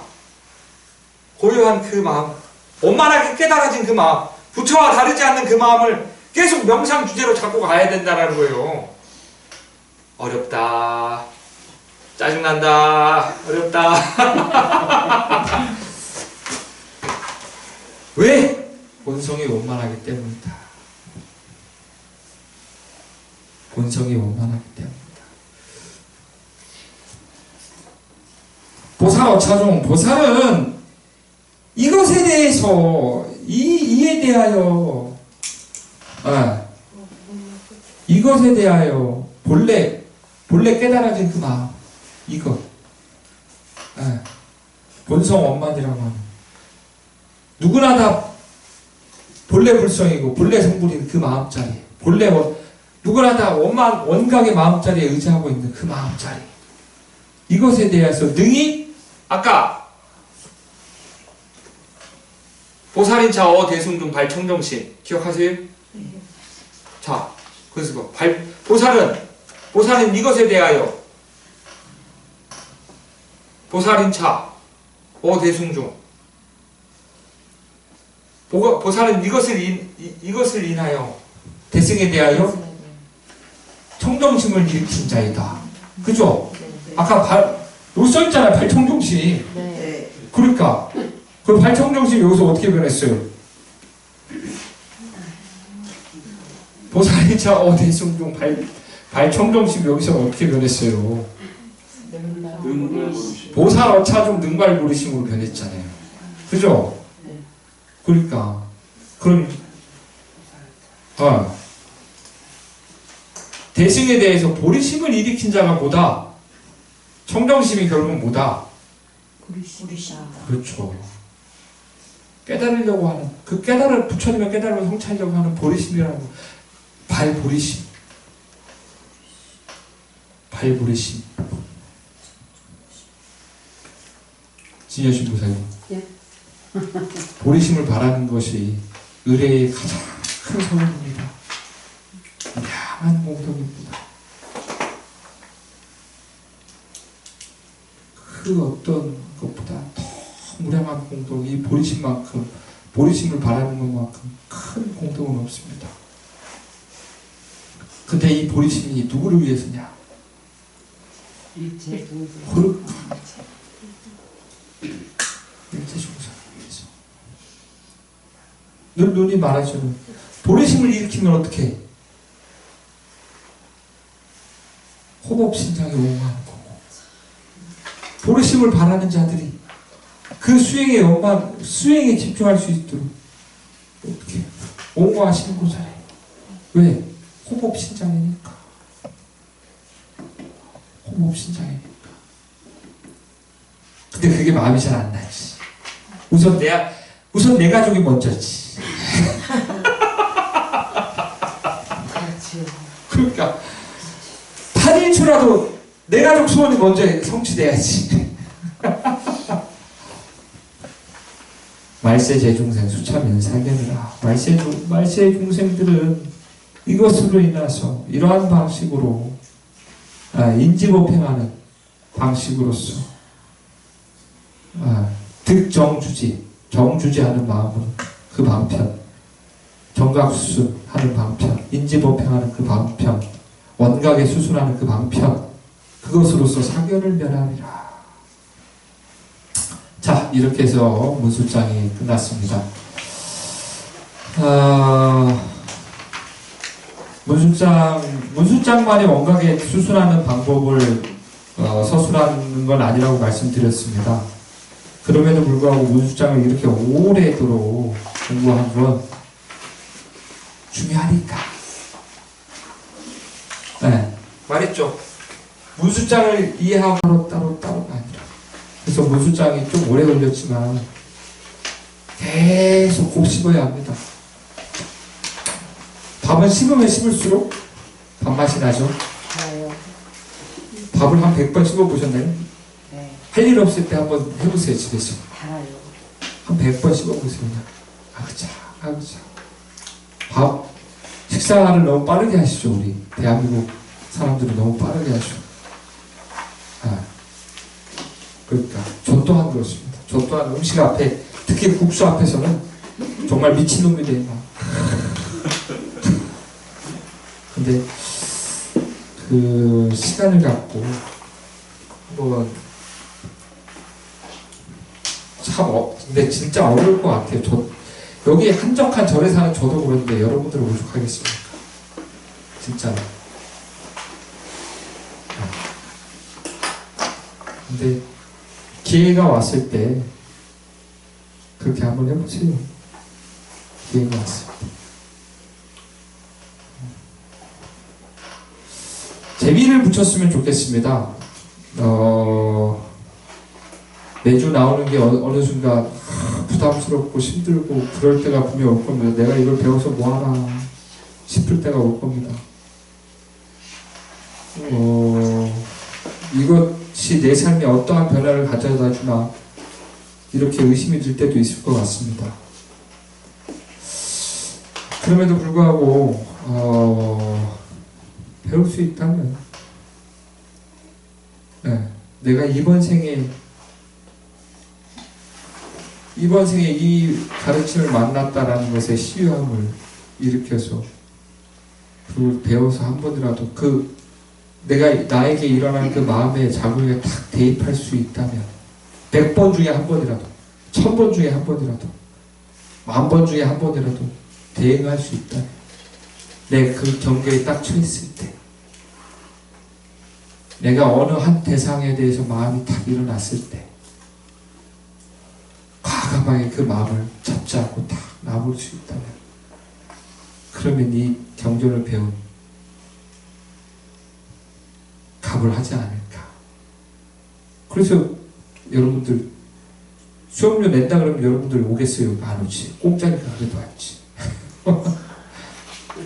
고요한 그 마음, 원만하게 깨달아진 그 마음, 부처와 다르지 않는 그 마음을 계속 명상 주제로 잡고 가야 된다는 거예요. 어렵다. 짜증난다. 어렵다. 왜? 본성이 원만하기 때문이다. 본성이 원만하기 때문이다. 보살 어차종, 보살은 이것에 대해서 이에 대하여 이것에 대하여 본래 깨달아진 그 마음, 이것 본성 원만이라고 하는, 누구나 다 본래 불성이고 본래 성불인 그 마음자리, 누구나 다 원각의 마음자리에 의지하고 있는 그 마음자리, 이것에 대해서 능히 아까 보살인차 대승중 발청정신 기억하세요? 자, 그래서 보살은 이것에 대하여 보살인차 대승중. 보살은 이것을 인하여 대승에 대하여 청정심을 일으킨 자이다. 그죠? 아까 여기 써있잖아요. 발청정심. 네. 그러니까 그 발청정심이 여기서 어떻게 변했어요? 보살인차 대승중 발청정심이 여기서 어떻게 변했어요? 보살 어차좀 능발부르심으로 변했잖아요. 그죠? 그러니까 그럼 대승에 대해서 보리심을 일으킨 자가 뭐다? 청정심이 결국은 뭐다? 부리시다. 그렇죠. 깨달으려고 하는 그 부처님의 깨달음을 성취하려고 하는 보리심이라는 거. 발보리심. 발보리심. 진여신 부사님. 예. 보리심을 바라는 것이 의례의 가장 큰 소원입니다. 다양한 공덕입니다. 그 어떤 것보다 더 무량한 공덕, 이 보리심만큼, 보리심을 바라는 것만큼 큰 공덕은 없습니다. 근데 이 보리심이 누구를 위해서냐? 일체중생을 위해서. 늘 눈이 말하시는 보리심을 일으키면 어떻게 해? 호법신장에 옹호하는 거고, 보리심을 바라는 자들이 그 수행에 집중할 수 있도록 어떻게 옹호하시는 거잖아요. 왜? 호법신장이니까. 호법신장이니까. 근데 그게 마음이 잘 안 나지. 우선 내 가족이 먼저지. 그러니까 8일초라도 내 가족 소원이 먼저 성취돼야지. 말세 제중생 수차면 사견이라. 말세 중생들은 이것으로 인해서 이러한 방식으로 인지법행하는 방식으로서 정주지하는 마음으로 그 방편, 정각수순하는 방편, 인지법행하는 그 방편, 원각에 수순하는 그 방편, 그것으로서 사견을 면하리라. 자, 이렇게 해서 문술장이 끝났습니다. 문술장만이 원각에 수순하는 방법을 서술하는 건 아니라고 말씀드렸습니다. 그럼에도 불구하고 문술장을 이렇게 오래도록 공부한 건 중요하니까. 네, 말했죠. 문술장을 이해하고 따로가 아니라. 그래서 문술장이 좀 오래 걸렸지만 계속 곱씹어야 합니다. 밥은 씹으면 씹을수록 밥맛이 나죠. 밥을 한 100번 씹어보셨나요? 네. 할 일 없을 때 한번 해보세요, 집에서. 달아요. 한 100번 씹어보세요. 아그자. 밥, 식사를 너무 빠르게 하시죠, 우리. 대한민국 사람들은 너무 빠르게 하시죠. 그러니까, 저 또한 그렇습니다. 저 또한 음식 앞에, 특히 국수 앞에서는 정말 미친놈이 돼요. 근데, 그, 시간을 갖고, 한번, 근데 진짜 어려울 것 같아요. 여기 한적한 절에 사는 저도 그런데 여러분들 오죽하겠습니까? 진짜. 근데 기회가 왔을 때 그렇게 한번 해보세요. 기회가 왔을 때. 재미를 붙였으면 좋겠습니다. 매주 나오는 게 어느 순간 부담스럽고 힘들고 그럴 때가 분명 올 겁니다. 내가 이걸 배워서 뭐하나 싶을 때가 올 겁니다. 이것이 내 삶에 어떠한 변화를 가져다 주나 이렇게 의심이 들 때도 있을 것 같습니다. 그럼에도 불구하고 배울 수 있다면 내가 이번 생에 이번 생에 이 가르침을 만났다라는 것에 시유함을 일으켜서 그걸 배워서 한 번이라도 그 내가 나에게 일어난 그 마음의 자극에 탁 대입할 수 있다면 100번 중에 한 번이라도 1000번 중에 한 번이라도 10,000번 중에 한 번이라도 대응할 수 있다면 내 그 경계에 딱 처했을 때 내가 어느 한 대상에 대해서 마음이 탁 일어났을 때 과감하게 그 마음을 잡지 않고 탁 놔볼 수 있다면 그러면 이 경전을 배운 값을 하지 않을까. 그래서 여러분들 수업료 낸다 그러면 여러분들 오겠어요? 안 오지. 공짜니까 그래도 왔지.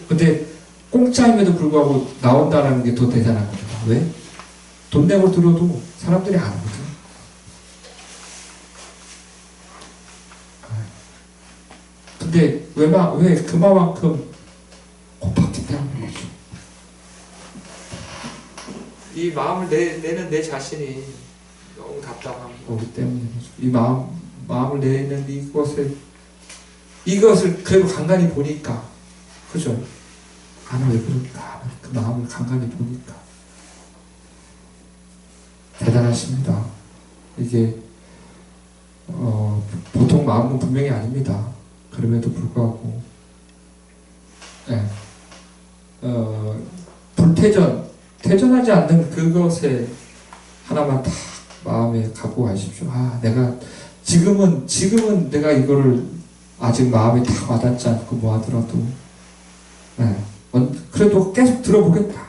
근데 공짜임에도 불구하고 나온다는 게 더 대단한 겁니다. 왜? 돈 내고 들어도 사람들이 안 오거든. 근데 왜 그만큼 고팠기 때문에 거죠. 이 마음을 내는 내 자신이 너무 답답한 거기 때문에 이 마음을 내는 이것을 그래도 간간히 보니까 그죠? 나는 왜 그럴까? 그 마음을 간간히 보니까 대단하십니다. 이게 보통 마음은 분명히 아닙니다. 그럼에도 불구하고 퇴전하지 않는 그것에 하나만 다 마음에 갖고 가십시오. 내가 지금은 내가 이거를 아직 마음에 다 와닿지 않고 뭐 하더라도 그래도 계속 들어보겠다.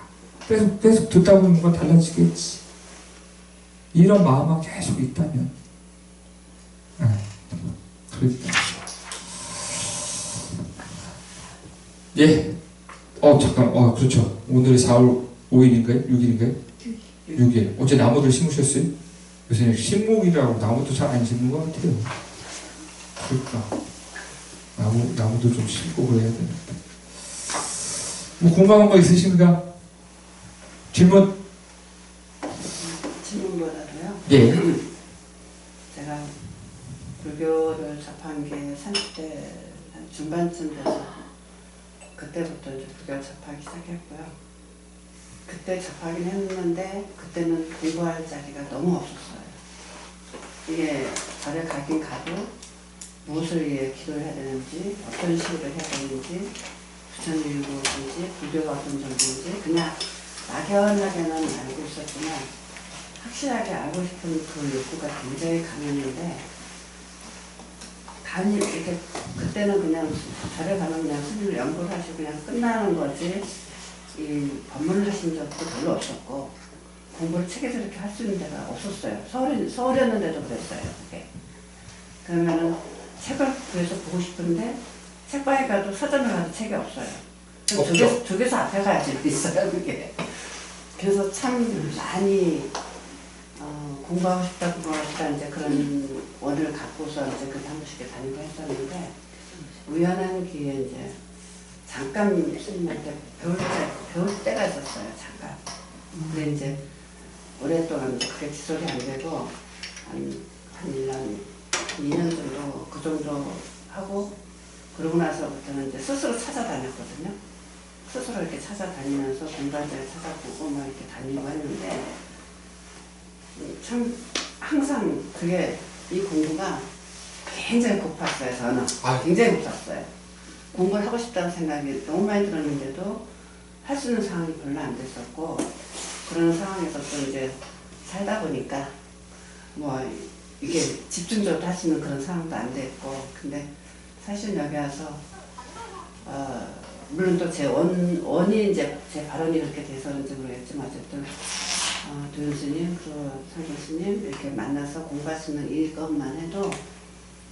계속 듣다 보면 뭔가 달라지겠지. 이런 마음만 계속 있다면 그러니까 예. 그렇죠. 오늘이 4월 5일인가요? 6일인가요? 6일. 어제 나무들 심으셨어요? 요새는 식목이라고 나무도 잘 안 심는 것 같아요. 그러니까 나무도 좀 심고 그래야 되는데. 뭐 궁금한 거 있으십니까? 질문? 질문보다도요. 예. 제가 불교를 접한 게 30대 중반쯤 돼서 그때부터 이제 불교를 접하기 시작했고요. 그때 접하긴 했는데 그때는 공부할 자리가 너무 없었어요. 이게 절에 가긴 가도 무엇을 위해 기도를 해야 되는지, 어떤 식으로 해야 되는지, 부처님이 무엇인지, 불교가 어떤 정도인지 그냥 막연하게는 알고 있었지만 확실하게 알고 싶은 그 욕구가 굉장히 강했는데 단지 이렇게 그때는 그냥 절에 가면 그냥 스님을 연구를 하시고 그냥 끝나는 거지 이 법문을 하신 적도 별로 없었고 공부를 책에서 이렇게 할 수 있는 데가 없었어요. 서울이었는데도 그랬어요. 그게. 그러면은 책을 구해서 보고 싶은데 책방에 가도 서점에 가도 책이 없어요. 저기서 앞에 가야지 있어요. 그게. 그래서 참 많이 공부하고 싶다 이제 그런 원을 갖고서 이제 그 사무실에 다니고 했었는데 우연한 기회에 이제 잠깐 스님한테 배울 때가 있었어요. 잠깐. 근데 이제 오랫동안 이제 그게 지속이 안 되고 한 1년, 2년 정도 그 정도 하고 그러고 나서부터는 이제 스스로 찾아다녔거든요. 스스로 이렇게 찾아다니면서 공부할 때를 찾아보고 막 이렇게 다니고 했는데 참 항상 그게 이 공부가 굉장히 고팠어요. 저는 굉장히 고팠어요. 공부를 하고 싶다는 생각이 너무 많이 들었는데도 할 수 있는 상황이 별로 안 됐었고 그런 상황에서 또 이제 살다 보니까 뭐 이게 집중적으로 할 수 있는 그런 상황도 안 됐고 근데 사실 여기 와서 물론 또 제 원이 이제 제 발언이 그렇게 돼서는지 모르겠지만 어쨌든 도윤 스님, 설경 스님 이렇게 만나서 공부할 수 있는 이것만 해도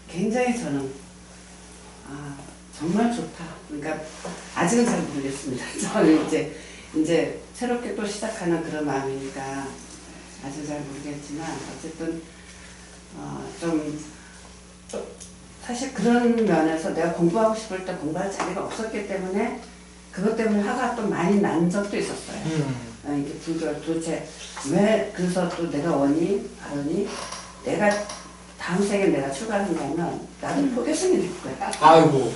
굉장히 저는 정말 좋다. 그러니까 아직은 잘 모르겠습니다. 저는 이제 새롭게 또 시작하는 그런 마음이니까 아직 잘 모르겠지만 어쨌든 좀 사실 그런 면에서 내가 공부하고 싶을 때 공부할 자리가 없었기 때문에 그것 때문에 화가 또 많이 난 적도 있었어요. 이게 불교를 도대체 왜 그래서 또 내가 발언이 내가 다음 생에 내가 출가한다면 나도 포교생이 될 거야. 아이고.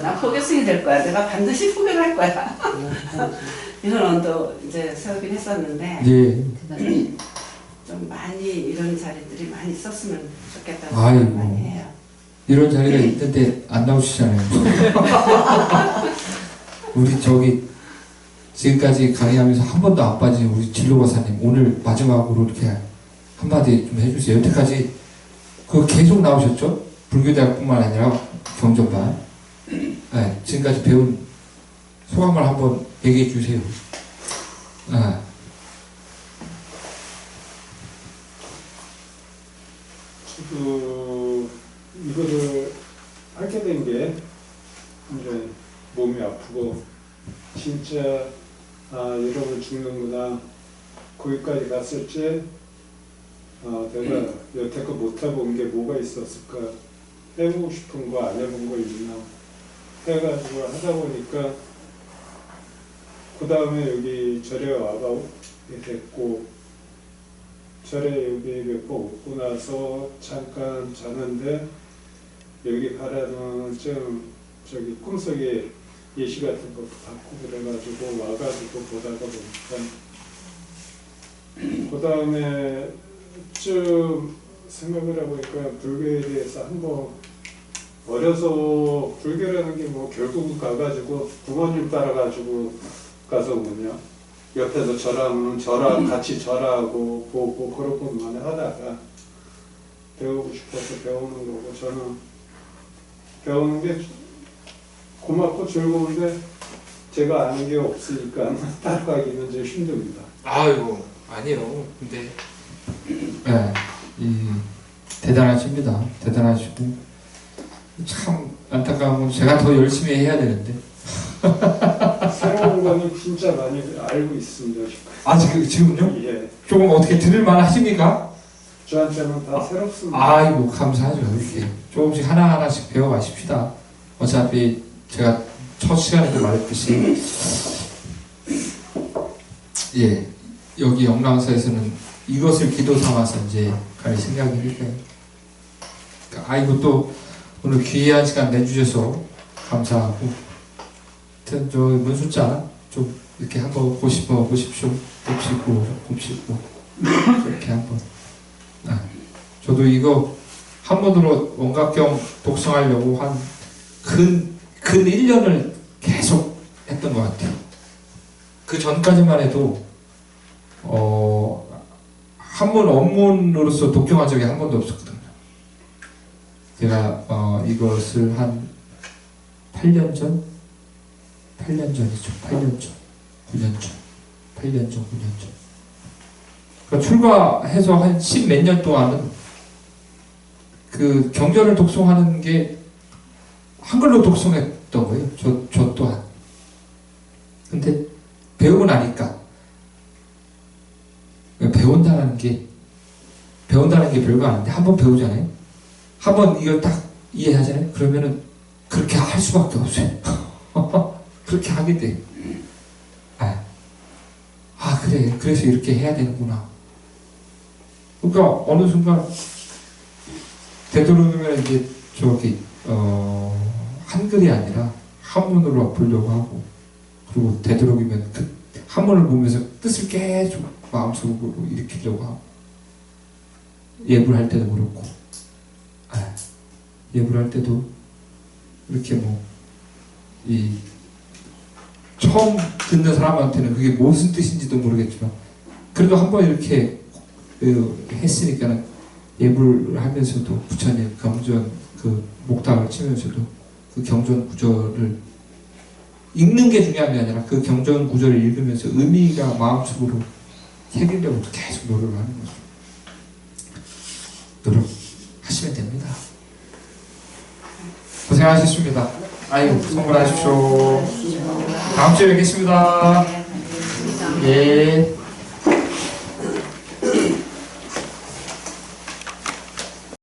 나 포교생이 될 거야. 내가 반드시 포교를 할 거야. 이런 언도 이제 세우긴 했었는데 예. 좀 많이 이런 자리들이 많이 있었으면 좋겠다는 아이고. 생각 많이 해요. 이런 자리가 있는데 안 나오시잖아요. 우리 저기 지금까지 강의하면서 한 번도 안 빠진 우리 진로박사님 오늘 마지막으로 이렇게 한마디 좀 해주세요. 여태까지 그 계속 나오셨죠? 불교대학뿐만 아니라 경전반. 네, 지금까지 배운 소감을 한번 얘기해 주세요. 네. 저도 이거를 하게 된 게 이제 몸이 아프고 진짜 이러면 죽는구나 거기까지 갔을지 내가 여태껏 못 해본 게 뭐가 있었을까 해보고 싶은 거 안 해본 거 있나 해가지고 하다 보니까 그 다음에 여기 절에 와가게 됐고 절에 여기 몇 번 오고 나서 잠깐 자는데 여기 가라는 좀 저기 꿈속에 예시 같은 것도 받고 그래가지고 와가지고 보다가 보니까 그 다음에 좀 생각을 해보니까 불교에 대해서 한번 어려서 불교라는 게 뭐 결국 가가지고 부모님 따라가지고 가서 뭐냐 옆에서 절하면 같이 절하고 보고 그러고만 하다가 배우고 싶어서 배우는 거고 저는 배우는 게 고맙고 즐거운데 제가 아는 게 없으니까 따라가기는 좀 힘듭니다. 아이고 아니요. 근데 네, 대단하십니다. 대단하시고 참 안타까운 건 제가 더 열심히 해야 되는데 새로운 거는 진짜 많이 알고 있습니다. 지금요? 예, 조금 어떻게 들을만 하십니까? 저한테는 다 새롭습니다. 아이고 감사하죠. 이렇게 조금씩 하나하나씩 배워가십시다. 어차피 제가 첫 시간에도 말했듯이 예 여기 영랑사에서는 이것을 기도 삼아서 이제 갈 생각이니까요. 아이고 또 오늘 귀한 시간 내주셔서 감사하고 하여튼 저 문숫자 좀 이렇게 한번 보십시오. 곱씹고 이렇게 한번 저도 이거 한문으로 원각경 독성하려고 근 1년을 계속 했던 것 같아요. 그 전까지만 해도 한문 원문으로서 독경한 적이 한 번도 없었거든요. 제가 이것을 한 8년 전? 8년 전이죠. 8년 전. 9년 전. 8년 전, 9년 전. 그러니까 출가해서 한 10 몇 년 동안은 그 경전을 독송하는 게 한글로 독송했던 거예요. 저 또한. 근데 배우고 나니까 배운다는 게 별거 아닌데 한번 배우잖아요. 한번 이걸 딱 이해하잖아요. 그러면은 그렇게 할 수밖에 없어요. 그렇게 하게 돼요. 그래. 그래서 이렇게 해야 되는구나. 그러니까 어느 순간 되도록이면 이제 저기 한글이 아니라 한문으로 보려고 하고 그리고 되도록이면 그 한문을 보면서 뜻을 계속 마음속으로 일으키려고 하고 예불 할 때도 그렇고 예불 할 때도 이렇게 이 처음 듣는 사람한테는 그게 무슨 뜻인지도 모르겠지만 그래도 한번 이렇게 했으니까는 예불 하면서도 부처님 경전 그 목탁을 치면서도 그 경전 구절을 읽는 게 중요한 게 아니라 그 경전 구절을 읽으면서 의미가 마음속으로 새기려고 계속 노력을 하는 거죠. 노력하시면 됩니다. 고생하셨습니다. 아이고 선물하십시오. 다음 주에 뵙겠습니다. 예.